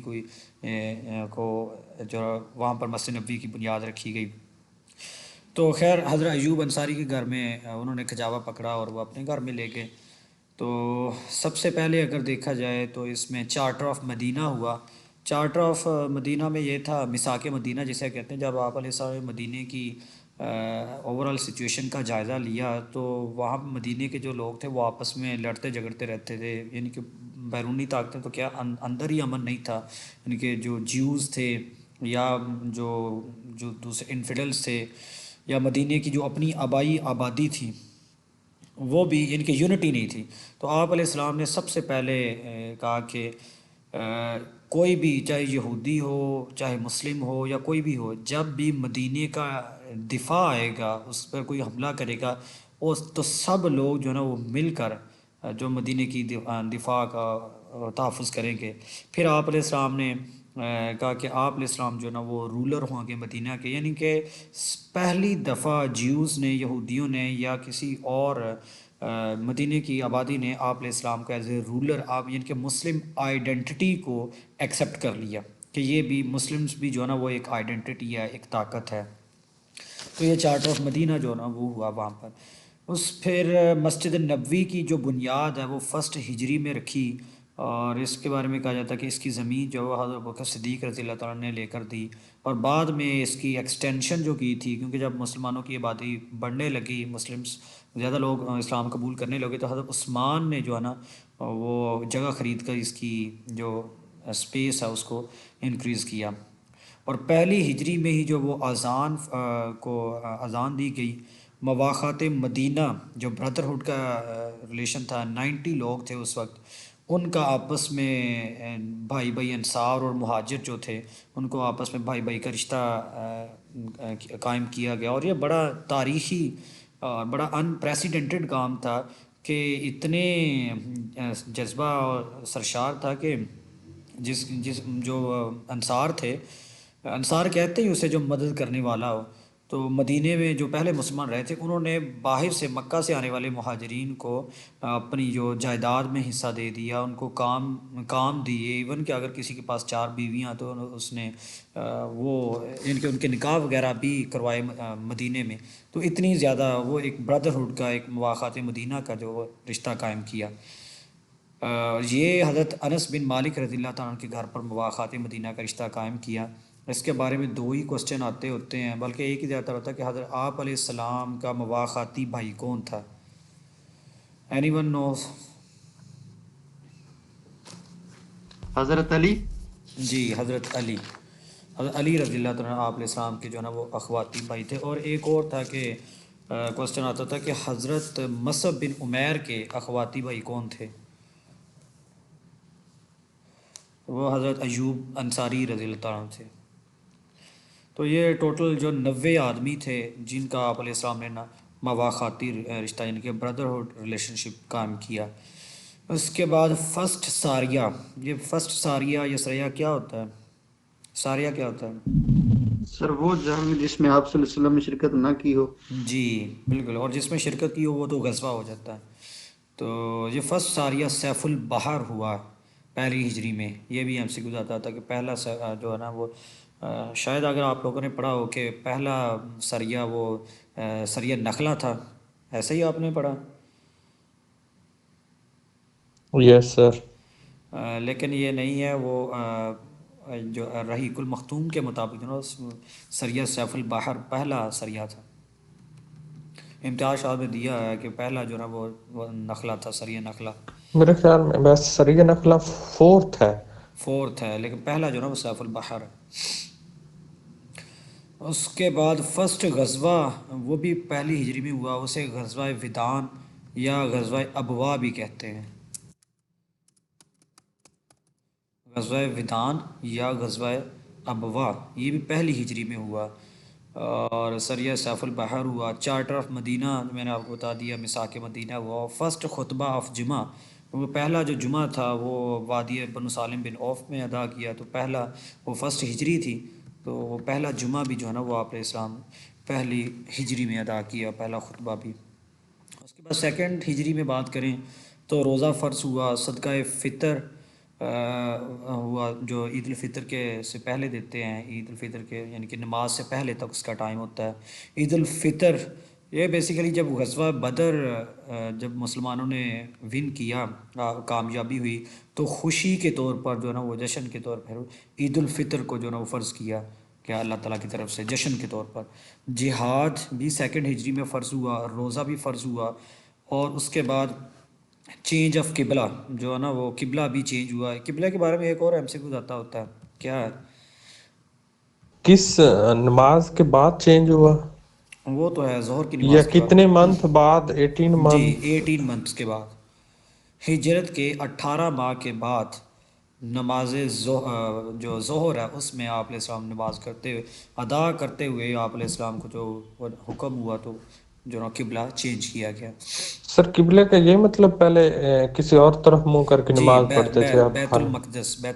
کو جو وہاں پر مسجد نبوی کی بنیاد رکھی گئی. تو خیر حضرت ایوب انصاری کے گھر میں انہوں نے کھجاوا پکڑا اور وہ اپنے گھر میں لے گئے. تو سب سے پہلے اگر دیکھا جائے تو اس میں چارٹر آف مدینہ ہوا. چارٹر آف مدینہ میں یہ تھا مساک مدینہ جسے کہتے ہیں. جب آپ علیہ السلام مدینہ کی اوورال سچویشن کا جائزہ لیا تو وہاں مدینہ کے جو لوگ تھے وہ آپس میں لڑتے جھگڑتے رہتے تھے, یعنی کہ بیرونی طاقتیں تو کیا اندر ہی امن نہیں تھا. یعنی کہ جو جیوز تھے یا جو دوسرے انفیڈلز تھے یا مدینہ کی جو اپنی آبائی آبادی تھی وہ بھی ان کی یونٹی نہیں تھی. تو آپ علیہ السلام نے سب سے پہلے کہا کہ کوئی بھی چاہے یہودی ہو چاہے مسلم ہو یا کوئی بھی ہو, جب بھی مدینہ کا دفاع آئے گا اس پر کوئی حملہ کرے گا تو سب لوگ جو ہے نا وہ مل کر جو مدینہ کی دفاع کا تحفظ کریں گے. پھر آپ علیہ السلام نے کہا کہ آپ علیہ السلام جو ہے نا وہ رولر ہوں گے مدینہ کے, یعنی کہ پہلی دفعہ جیوز نے یہودیوں نے یا کسی اور مدینہ کی آبادی نے آپ علیہ السلام کا ایز اے رولر آپ یعنی کہ مسلم آئیڈینٹی کو ایکسیپٹ کر لیا کہ یہ بھی مسلمز بھی جو ہے نا وہ ایک آئیڈینٹی ہے, ایک طاقت ہے. تو یہ چارٹر آف مدینہ جو ہے نا وہ ہوا وہاں پر. پھر مسجد نبوی کی جو بنیاد ہے وہ 1 ہجری میں رکھی اور اس کے بارے میں کہا جاتا ہے کہ اس کی زمین جو حضرت ابوبکر صدیق رضی اللہ تعالیٰ نے لے کر دی اور بعد میں اس کی ایکسٹینشن جو کی تھی کیونکہ جب مسلمانوں کی آبادی بڑھنے لگی, مسلمس زیادہ لوگ اسلام قبول کرنے لگے تو حضرت عثمان نے جو ہے نا وہ جگہ خرید کر اس کی جو اسپیس ہے اس کو انکریز کیا. اور پہلی ہجری میں ہی جو وہ اذان دی گئی مواخات مدینہ جو بردرہڈ کا ریلیشن تھا, 90 لوگ تھے اس وقت, ان کا آپس میں بھائی انصار اور مہاجر جو تھے ان کو آپس میں بھائی کا رشتہ قائم کیا گیا. اور یہ بڑا تاریخی اور بڑا انپریسیڈنٹڈ کام تھا کہ اتنے جذبہ اور سرشار تھا کہ جس جو انصار تھے, انصار کہتے ہی اسے جو مدد کرنے والا ہو, تو مدینے میں جو پہلے مسلمان رہے تھے انہوں نے باہر سے مکہ سے آنے والے مہاجرین کو اپنی جو جائیداد میں حصہ دے دیا، ان کو کام دیے، ایون کہ اگر کسی کے پاس 4 بیویاں تو اس نے وہ ان کے نکاح وغیرہ بھی کروائے مدینے میں. تو اتنی زیادہ وہ ایک بردرہڈ کا، ایک مواخات مدینہ کا جو رشتہ قائم کیا. یہ حضرت انس بن مالک رضی اللہ تعالیٰ عنہ کے گھر پر مواخات مدینہ کا رشتہ قائم کیا. اس کے بارے میں 2 ہی کوسچن آتے ہوتے ہیں، بلکہ ایک ہی زیادہ ہوتا ہے کہ حضرت آپ علیہ السلام کا مواخاتی بھائی کون تھا؟ Any one knows? حضرت علی. جی حضرت علی رضی اللہ تعالیٰ عنہ آپ علیہ السلام کے جو ہے نا وہ اخواتی بھائی تھے. اور ایک اور تھا کہ کوسچن آتا تھا کہ حضرت مصعب بن عمیر کے اخواتی بھائی کون تھے؟ وہ حضرت ایوب انصاری رضی اللہ تعالیٰ عنہ تھے. تو یہ ٹوٹل جو 90 آدمی تھے جن کا آپ علیہ السلام نے مواخاتی رشتہ یعنی کہ بردرہڈ ریلیشن شپ قائم کیا. اس کے بعد فرسٹ ساریہ. یہ فرسٹ ساریہ یا سریہ کیا ہوتا ہے؟ ساریہ کیا ہوتا ہے؟ سر وہ جنگ جس میں آپ صلی اللہ علیہ وسلم نے شرکت نہ کی ہو. جی بالکل، اور جس میں شرکت کی ہو وہ تو غزوہ ہو جاتا ہے. تو یہ فرسٹ ساریہ سیف البحر ہوا پہلی ہجری میں. یہ بھی MCQ جاتا تھا کہ پہلا جو ہے نا وہ شاید اگر آپ لوگوں نے پڑھا ہو کہ پہلا سریہ وہ سریہ نخلا تھا، ایسے ہی آپ نے پڑھا؟ یس سر. لیکن یہ نہیں ہے، وہ جو رحیق المختوم کے مطابق جو نا سریہ سیف البحر پہلا سریہ تھا. امتیاز شاہ میں دیا ہے کہ پہلا جو نا وہ نخلا تھا، سریہ نخلا. میرے خیال میں بس سریہ نخلا 4th ہے، لیکن پہلا جو نا وہ سیف البحر ہے. اس کے بعد فرسٹ غزوہ وہ بھی پہلی ہجری میں ہوا، اسے غزوہ ودان یا غزوہ ابوا بھی کہتے ہیں. غزوہ ودان یا غزوہ ابوا یہ بھی پہلی ہجری میں ہوا. اور سریہ سیف البحر ہوا. چارٹر آف مدینہ میں نے آپ کو بتا دیا، مساک مدینہ ہوا. فرسٹ خطبہ آف جمعہ، وہ پہلا جو جمعہ تھا وہ وادی بنو سالم بن عوف میں ادا کیا. تو پہلا وہ فرسٹ ہجری تھی، تو وہ پہلا جمعہ بھی جو ہے نا وہ آپ علیہ السلام پہلی ہجری میں ادا کیا، پہلا خطبہ بھی. اس کے بعد سیکنڈ ہجری میں بات کریں تو روزہ فرض ہوا. صدقہ فطر ہوا جو عید الفطر کے سے پہلے دیتے ہیں، عید الفطر کے یعنی کہ نماز سے پہلے تک اس کا ٹائم ہوتا ہے. عید الفطر یہ بیسیکلی جب غزوہ بدر جب مسلمانوں نے ون کیا، کامیابی ہوئی، تو خوشی کے طور پر جو ہے نا وہ جشن کے طور پر عید الفطر کو جو ہے نا وہ فرض کیا کہ اللہ تعالیٰ کی طرف سے جشن کے طور پر. جہاد بھی سیکنڈ ہجری میں فرض ہوا، روزہ بھی فرض ہوا. اور اس کے بعد چینج آف قبلہ جو ہے نا وہ قبلہ بھی چینج ہوا ہے. قبلہ کے بارے میں ایک اور MCQ آتا ہوتا ہے، کیا ہے؟ کس نماز کے بعد چینج ہوا؟ وہ تو ہے ظہر کی یا نماز کے کتنے بعد. منتھ بعد؟ 18 جی منتھ 18 منتھس کے بعد. ہجرت کے 18 ماہ کے بعد نماز جو ظہر ہے اس میں آپ علیہ السلام نماز ادا کرتے ہوئے آپ علیہ السلام کو جو حکم ہوا تو جو نا قبلہ چینج کیا گیا. سر قبلے کا یہ مطلب پہلے کسی اور طرف منہ کر کے جی نماز پڑھتے تھے آپ؟ بیت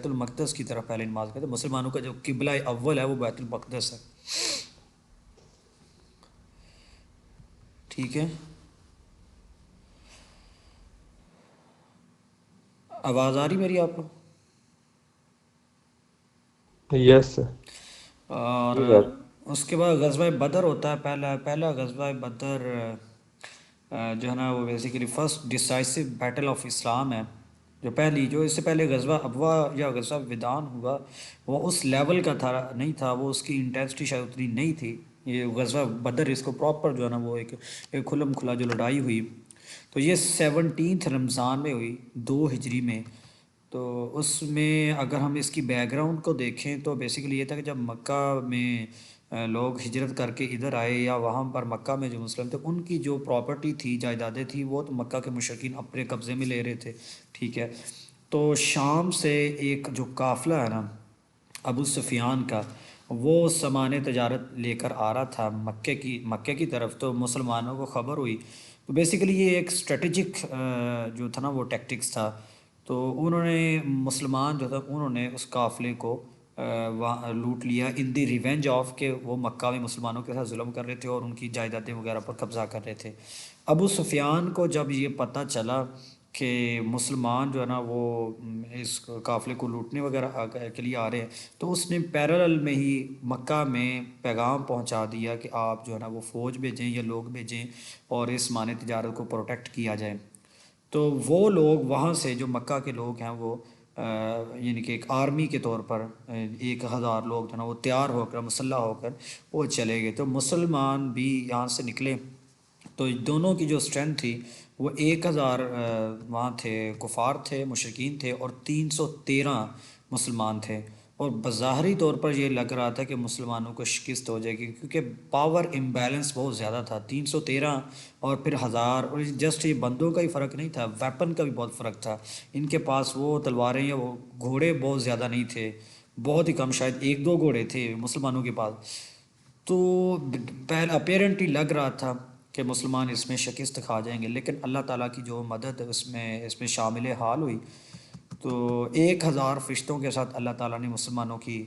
المقدس کی طرف پہلے نماز پڑھتے. مسلمانوں کا جو قبلہ اول ہے وہ بیت المقدس ہے. ٹھیک ہے، آواز آ رہی میری آپ کو؟ یس. اور اس کے بعد غزوہ بدر ہوتا ہے. پہلا غزوہ بدر جو ہے نا وہ basically first decisive battle of Islam ہے. جو اس سے پہلے غزوہ ابوا یا غزوہ ودان ہوا وہ اس لیول کا نہیں تھا، وہ اس کی انٹینسٹی شاید اتنی نہیں تھی. یہ غزوہ بدر اس کو پراپر جو ہے نا وہ ایک کھلم کھلا جو لڑائی ہوئی تو یہ 17 رمضان میں ہوئی 2 ہجری میں. تو اس میں اگر ہم اس کی بیک گراؤنڈ کو دیکھیں تو بیسیکلی یہ تھا کہ جب مکہ میں لوگ ہجرت کر کے ادھر آئے یا وہاں پر مکہ میں جو مسلم تھے ان کی جو پراپرٹی تھی، جائیدادیں تھیں، وہ تو مکہ کے مشرکین اپنے قبضے میں لے رہے تھے. ٹھیک ہے، تو شام سے ایک جو قافلہ ہے نا ابو سفیان کا، وہ سامان تجارت لے کر آ رہا تھا مکے کی طرف. تو مسلمانوں کو خبر ہوئی تو بیسیکلی یہ ایک اسٹریٹجک جو تھا نا وہ ٹیکٹکس تھا. تو انہوں نے مسلمان جو تھا انہوں نے اس قافلے کو وہاں لوٹ لیا ان دی ریونج آف کہ وہ مکہ میں مسلمانوں کے ساتھ ظلم کر رہے تھے اور ان کی جائیدادیں وغیرہ پر قبضہ کر رہے تھے۔ ابو سفیان کو جب یہ پتہ چلا کہ مسلمان جو ہے نا وہ اس قافلے کو لوٹنے وغیرہ کے لیے آ رہے ہیں، تو اس نے پیرلل میں ہی مکہ میں پیغام پہنچا دیا کہ آپ جو ہے نا وہ فوج بھیجیں یا لوگ بھیجیں اور اس معنی تجارت کو پروٹیکٹ کیا جائے۔ تو وہ لوگ وہاں سے جو مکہ کے لوگ ہیں وہ یعنی کہ ایک آرمی کے طور پر 1000 لوگ جو ہے نا وہ تیار ہو کر مسلح ہو کر وہ چلے گئے۔ تو مسلمان بھی یہاں سے نکلے، تو دونوں کی جو اسٹرینتھ تھی وہ 1000 وہاں تھے، کفار تھے، مشرکین تھے، اور 313 مسلمان تھے۔ اور بظاہری طور پر یہ لگ رہا تھا کہ مسلمانوں کو شکست ہو جائے گی، کیونکہ پاور امبیلنس بہت زیادہ تھا، 313 اور پھر 1000، اور جسٹ یہ بندوں کا ہی فرق نہیں تھا، ویپن کا بھی بہت فرق تھا۔ ان کے پاس وہ تلواریں یا وہ گھوڑے بہت زیادہ نہیں تھے، بہت ہی کم، شاید 1-2 گھوڑے تھے مسلمانوں کے پاس۔ تو پہلے اپیرنٹلی لگ رہا تھا کہ مسلمان اس میں شکست کھا جائیں گے، لیکن اللہ تعالیٰ کی جو مدد اس میں شامل حال ہوئی، تو 1000 فرشتوں کے ساتھ اللہ تعالیٰ نے مسلمانوں کی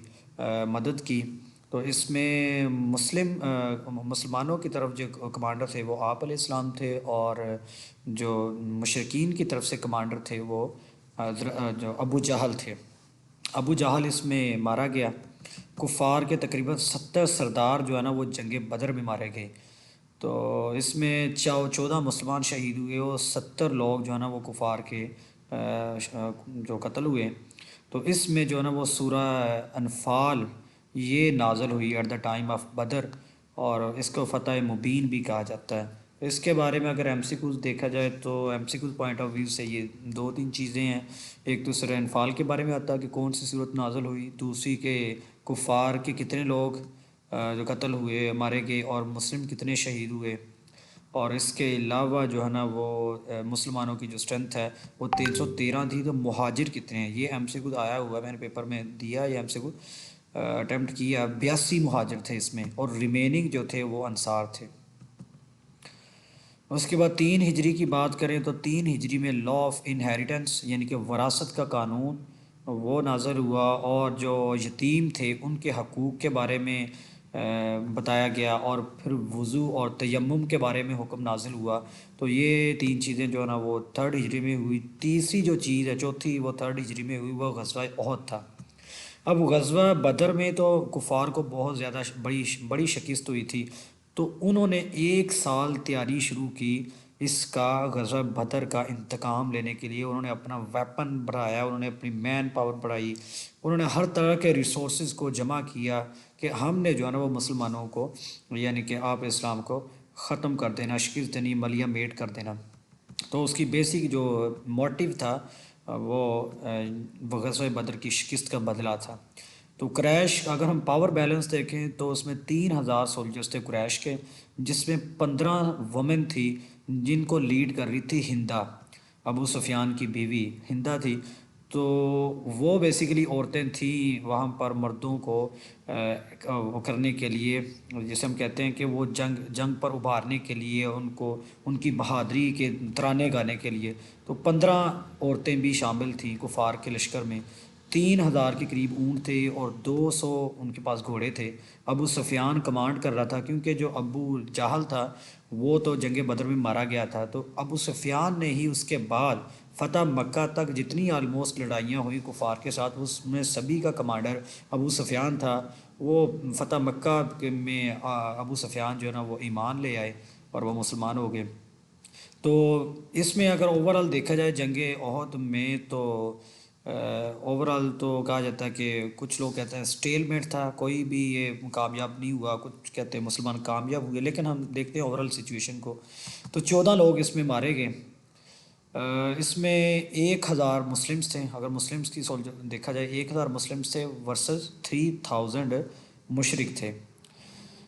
مدد کی۔ تو اس میں مسلمانوں کی طرف جو کمانڈر تھے وہ آپ علیہ السلام تھے، اور جو مشرکین کی طرف سے کمانڈر تھے وہ جو ابو جہل تھے۔ ابو جہل اس میں مارا گیا۔ کفار کے تقریباً 70 سردار جو ہے نا وہ جنگ بدر میں مارے گئے۔ تو اس میں 14 مسلمان شہید ہوئے اور 70 لوگ جو ہے نا وہ کفار کے جو قتل ہوئے۔ تو اس میں جو ہے نا وہ سورہ انفال یہ نازل ہوئی at the time of Badr, اور اس کو فتح مبین بھی کہا جاتا ہے۔ اس کے بارے میں اگر ایم سی کیوز دیکھا جائے تو M C Qs point of view سے یہ 2-3 چیزیں ہیں۔ ایک تو سورہ انفال کے بارے میں آتا ہے کہ کون سی صورت نازل ہوئی، دوسری کہ کفار کے کتنے لوگ جو قتل ہوئے مارے گئے اور مسلم کتنے شہید ہوئے، اور اس کے علاوہ جو ہے نا وہ مسلمانوں کی جو اسٹرینتھ ہے وہ 313 تھی۔ تو مہاجر کتنے ہیں، یہ ایم سی کیوز آیا ہوا ہے، میں نے پیپر میں دیا، یہ ایم سی کیوز اٹیمپٹ کیا، 82 مہاجر تھے اس میں، اور ریمیننگ جو تھے وہ انصار تھے۔ اس کے بعد 3 ہجری کی بات کریں تو 3 ہجری میں لا آف انہیریٹنس یعنی کہ وراثت کا قانون وہ نازل ہوا، اور جو یتیم تھے ان کے حقوق کے بارے میں بتایا گیا، اور پھر وضو اور تیمم کے بارے میں حکم نازل ہوا۔ تو یہ 3 چیزیں جو ہے نا وہ 3rd ہجری میں ہوئی۔ تیسری جو چیز ہے، چوتھی، وہ 3rd ہجری میں ہوئی، وہ غزوہ احد تھا۔ اب غزوہ بدر میں تو کفار کو بہت زیادہ بڑی شکست ہوئی تھی، تو انہوں نے 1 سال تیاری شروع کی اس کا غزوہ بدر کا انتقام لینے کے لیے۔ انہوں نے اپنا ویپن بڑھایا، انہوں نے اپنی مین پاور بڑھائی، انہوں نے ہر طرح کے ریسورسز کو جمع کیا کہ ہم نے جو ہے نا وہ مسلمانوں کو یعنی کہ آپ اسلام کو ختم کر دینا، شکست دینی، ملیہ میٹ کر دینا۔ تو اس کی بیسک جو موٹیو تھا وہ غزوہ بدر کی شکست کا بدلہ تھا۔ تو قریش اگر ہم پاور بیلنس دیکھیں تو اس میں 3000 سولجرز تھے قریش کے، جس میں 15 وومن تھی جن کو لیڈ کر رہی تھی ہندا، ابو سفیان کی بیوی ہندا تھی۔ تو وہ بیسیکلی عورتیں تھیں وہاں پر مردوں کو وہ کرنے کے لیے، جسے ہم کہتے ہیں کہ وہ جنگ پر ابھارنے کے لیے، ان کو ان کی بہادری کے ترانے گانے کے لیے۔ تو 15 عورتیں بھی شامل تھیں کفار کے لشکر میں۔ 3000 کے قریب اونٹ تھے اور 200 ان کے پاس گھوڑے تھے۔ ابو سفیان کمانڈ کر رہا تھا، کیونکہ جو ابو جہل تھا وہ تو جنگ بدر میں مارا گیا تھا۔ تو ابو سفیان نے ہی اس کے بعد فتح مکہ تک جتنی آلموسٹ لڑائیاں ہوئی کفار کے ساتھ، اس میں سبھی کا کمانڈر ابو سفیان تھا۔ وہ فتح مکہ میں ابو سفیان جو ہے نا وہ ایمان لے آئے اور وہ مسلمان ہو گئے۔ تو اس میں اگر اوورال دیکھا جائے جنگ احد میں، تو اوورال تو کہا جاتا ہے کہ کچھ لوگ کہتے ہیں سٹیل میٹ تھا، کوئی بھی یہ کامیاب نہیں ہوا، کچھ کہتے ہیں مسلمان کامیاب ہوئے، لیکن ہم دیکھتے ہیں اوورال سچویشن کو۔ تو 14 لوگ اس میں مارے گئے۔ اس میں 1000 مسلمز تھے، اگر مسلمز کی سولجر دیکھا جائے 1000 مسلمز تھے ورسز 3000 مشرک تھے۔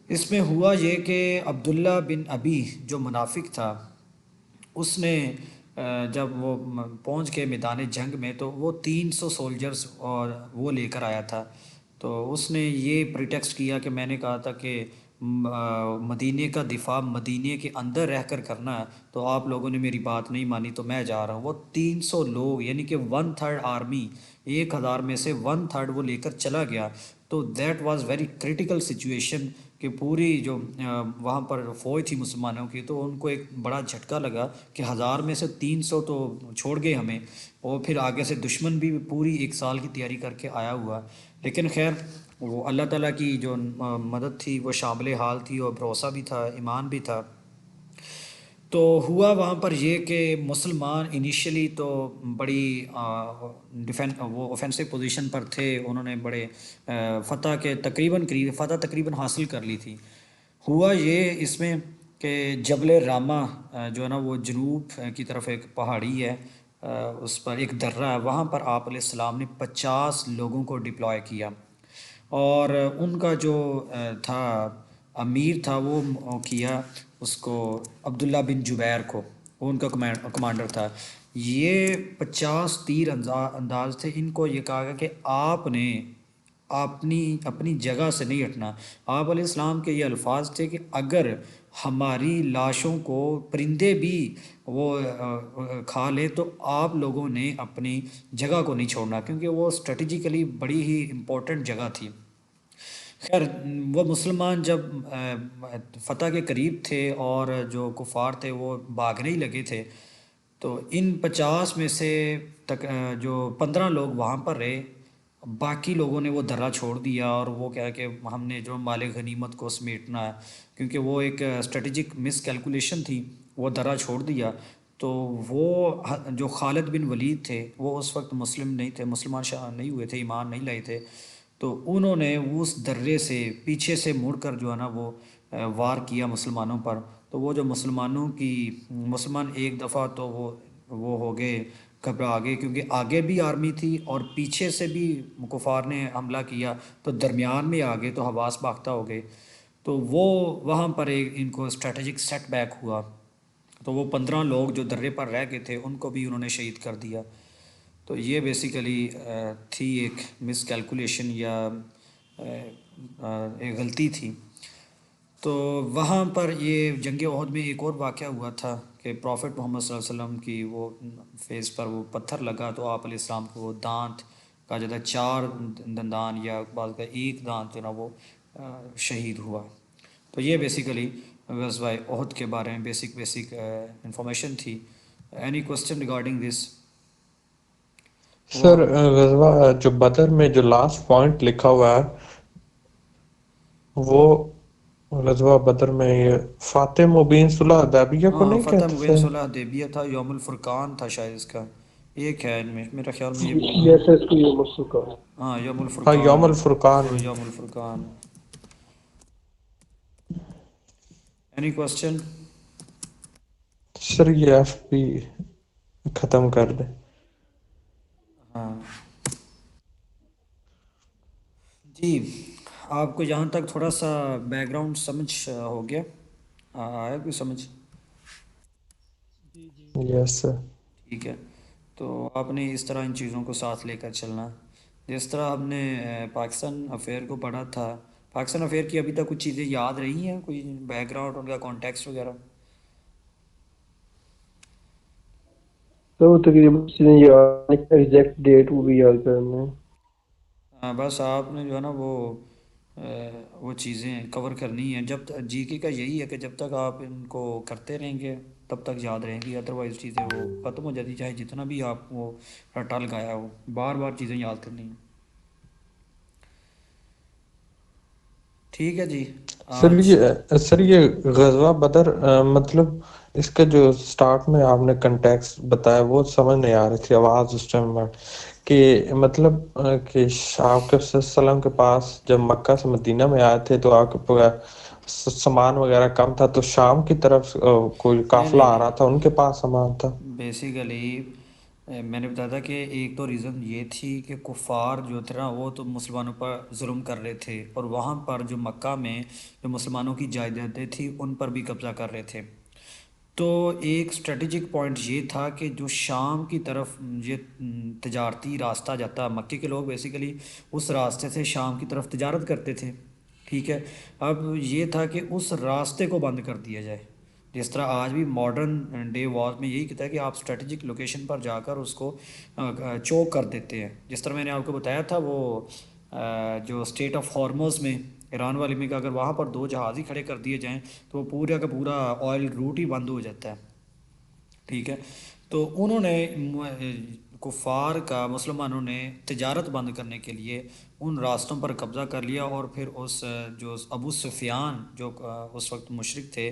اس میں ہوا یہ کہ عبداللہ بن ابی جو منافق تھا، اس نے جب وہ پہنچ کے میدان جنگ میں تو وہ 300 سولجرز اور وہ لے کر آیا تھا۔ تو اس نے یہ پریٹیکسٹ کیا کہ میں نے کہا تھا کہ مدینے کا دفاع مدینے کے اندر رہ کر کرنا ہے تو آپ لوگوں نے میری بات نہیں مانی تو میں جا رہا ہوں. وہ 300 لوگ یعنی کہ 1/3 آرمی 1000 میں سے 1/3 وہ لے کر چلا گیا. تو that was very critical situation کہ پوری جو وہاں پر فوج تھی مسلمانوں کی تو ان کو ایک بڑا جھٹکا لگا کہ 1000 میں سے 300 تو چھوڑ گئے ہمیں اور پھر آگے سے دشمن بھی پوری 1 سال کی تیاری کر کے آیا ہوا. لیکن خیر وہ اللہ تعالیٰ کی جو مدد تھی وہ شامل حال تھی اور بھروسہ بھی تھا ایمان بھی تھا. تو ہوا وہاں پر یہ کہ مسلمان انیشلی تو بڑی وہ اوفینسو پوزیشن پر تھے. انہوں نے بڑے فتح کے تقریباً حاصل کر لی تھی. ہوا یہ اس میں کہ جبل راما جو ہے نا وہ جنوب کی طرف ایک پہاڑی ہے, اس پر ایک درہ ہے, وہاں پر آپ علیہ السلام نے 50 لوگوں کو ڈپلوائے کیا اور ان کا جو تھا امیر تھا وہ کیا اس کو عبداللہ بن جبیر کو, وہ ان کا کمانڈر تھا. یہ 50 تیر انداز تھے. ان کو یہ کہا گیا کہ آپ نے اپنی جگہ سے نہیں ہٹنا. آپ علیہ السلام کے یہ الفاظ تھے کہ اگر ہماری لاشوں کو پرندے بھی وہ کھا لے تو آپ لوگوں نے اپنی جگہ کو نہیں چھوڑنا, کیونکہ وہ اسٹریٹجیکلی بڑی ہی امپورٹنٹ جگہ تھی. خیر وہ مسلمان جب فتح کے قریب تھے اور جو کفار تھے وہ بھاگنے ہی لگے تھے تو ان 50 میں سے جو 15 لوگ وہاں پر رہے, باقی لوگوں نے وہ درہ چھوڑ دیا اور وہ کہا کہ ہم نے جو مال غنیمت کو سمیٹنا ہے, کیونکہ وہ ایک اسٹریٹجک مس کیلکولیشن تھی, وہ درہ چھوڑ دیا. تو وہ جو خالد بن ولید تھے وہ اس وقت مسلم نہیں تھے, مسلمان نہیں ہوئے تھے, ایمان نہیں لائے تھے. تو انہوں نے اس درے سے پیچھے سے مڑ کر جو ہے نا وہ وار کیا مسلمانوں پر. تو وہ جو مسلمان ایک دفعہ تو وہ ہو گئے گھبرا گئے, کیونکہ آگے بھی آرمی تھی اور پیچھے سے بھی کفار نے حملہ کیا تو درمیان میں آ گئے تو حواس باختہ ہو گئے. تو وہ وہاں پر ان کو اسٹریٹجک سیٹ بیک ہوا. تو وہ 15 لوگ جو درے پر رہ گئے تھے ان کو بھی انہوں نے شہید کر دیا. تو یہ بیسیکلی تھی ایک مس کیلکولیشن یا ایک غلطی تھی. تو وہاں پر یہ جنگ احد میں ایک اور واقعہ ہوا تھا کہ پروفٹ محمد صلی اللہ علیہ وسلم کی وہ فیس پر وہ پتھر لگا تو آپ علیہ السلام کو وہ دانت کہا جاتا ہے 4 دندان یا بعض کا 1 دانت جو نا وہ شہید ہوا. تو یہ بیسیکلی غزوہ احد کے بارے میں بیسک انفارمیشن تھی. Any question regarding this? Sir غزوہ جو بدر میں جو لاسٹ پوائنٹ لکھا ہوا ہے وہ غزوہ بدر میں یہ فاتح مبین صلح حدیبیہ کو نہیں فتح کہتے مبین سر؟ صلح حدیبیہ تھا, یوم الفرقان تھا شاید اس کا, ایک ہے میرا خیال میں یہ یس اس کی یوم الفرقان. ہاں یوم ہاں الفرقان, یوم الفرقان. یوم الفرقان. Any question? سر یہ ایف پی ختم کر دیں. ہاں جی, آپ کو یہاں تک تھوڑا سا بیک گراؤنڈ سمجھ ہو گیا, آیا کوئی سمجھ؟ یس سر. ٹھیک ہے. تو آپ نے اس طرح ان چیزوں کو ساتھ لے کر چلنا. جس طرح ہم نے پاکستان افیئر کو پڑھا تھا, پاکستان افیئر کی ابھی تک کچھ چیزیں یاد رہی ہیں, کوئی بیک گراؤنڈ ان کا کانٹیکسٹ وغیرہ؟ تو تقریباً چیزیں یاد, ایگزیکٹ ڈیٹ وہ بھی یاد کرنا ہے. ہاں بس آپ نے جو ہے نا وہ چیزیں کور کرنی ہیں. جب جی کے کا یہی ہے کہ جب تک آپ ان کو کرتے رہیں گے تب تک یاد رہیں گی, ادروائز چیزیں وہ ختم ہو جاتی, چاہے جتنا بھی آپ وہ رٹا لگایا ہو, بار بار چیزیں یاد کرنی ہیں. ٹھیک ہے جی. سر یہ غزوہ بدر مطلب اس کا جو سٹارٹ میں آپ نے کنٹیکسٹ بتایا وہ سمجھ نہیں آ رہی تھی آواز اس ٹائم میں, کہ مطلب کہ آپ کے وسلم کے پاس جب مکہ سے مدینہ میں آئے تھے تو آپ کے سامان وغیرہ کم تھا تو شام کی طرف کوئی قافلہ آ رہا تھا, ان کے پاس سامان تھا. بیسیکلی میں نے بتایا تھا کہ ایک تو ریزن یہ تھی کہ کفار جو تھے نا وہ تو مسلمانوں پر ظلم کر رہے تھے, اور وہاں پر جو مکہ میں جو مسلمانوں کی جائیدادیں تھیں ان پر بھی قبضہ کر رہے تھے. تو ایک اسٹریٹجک پوائنٹ یہ تھا کہ جو شام کی طرف یہ تجارتی راستہ جاتا, مکے کے لوگ بیسیکلی اس راستے سے شام کی طرف تجارت کرتے تھے. ٹھیک ہے. اب یہ تھا کہ اس راستے کو بند کر دیا جائے، جس طرح آج بھی ماڈرن ڈے وار میں یہی کہتا ہے کہ آپ اسٹریٹجک لوکیشن پر جا کر اس کو چوک کر دیتے ہیں. جس طرح میں نے آپ کو بتایا تھا وہ جو اسٹیٹ آف ہارموز میں ایران والے میں کہ اگر وہاں پر 2 جہاز ہی کھڑے کر دیے جائیں تو وہ پورا کا پورا آئل روٹ ہی بند ہو جاتا ہے. ٹھیک ہے. تو انہوں نے کفار کا مسلمانوں نے تجارت بند کرنے کے لیے ان راستوں پر قبضہ کر لیا، اور پھر اس جو ابو سفیان جو اس وقت مشرک تھے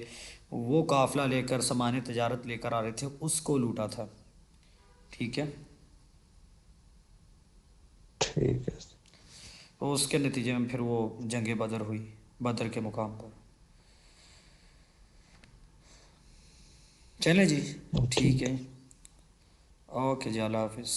وہ قافلہ لے کر سامان تجارت لے کر آ رہے تھے، اس کو لوٹا تھا. ٹھیک ہے. ٹھیک ہے. تو اس کے نتیجے میں پھر وہ جنگ بدر ہوئی، بدر کے مقام پر. چلیں جی ٹھیک ہے. اوکے جی، اللہ حافظ.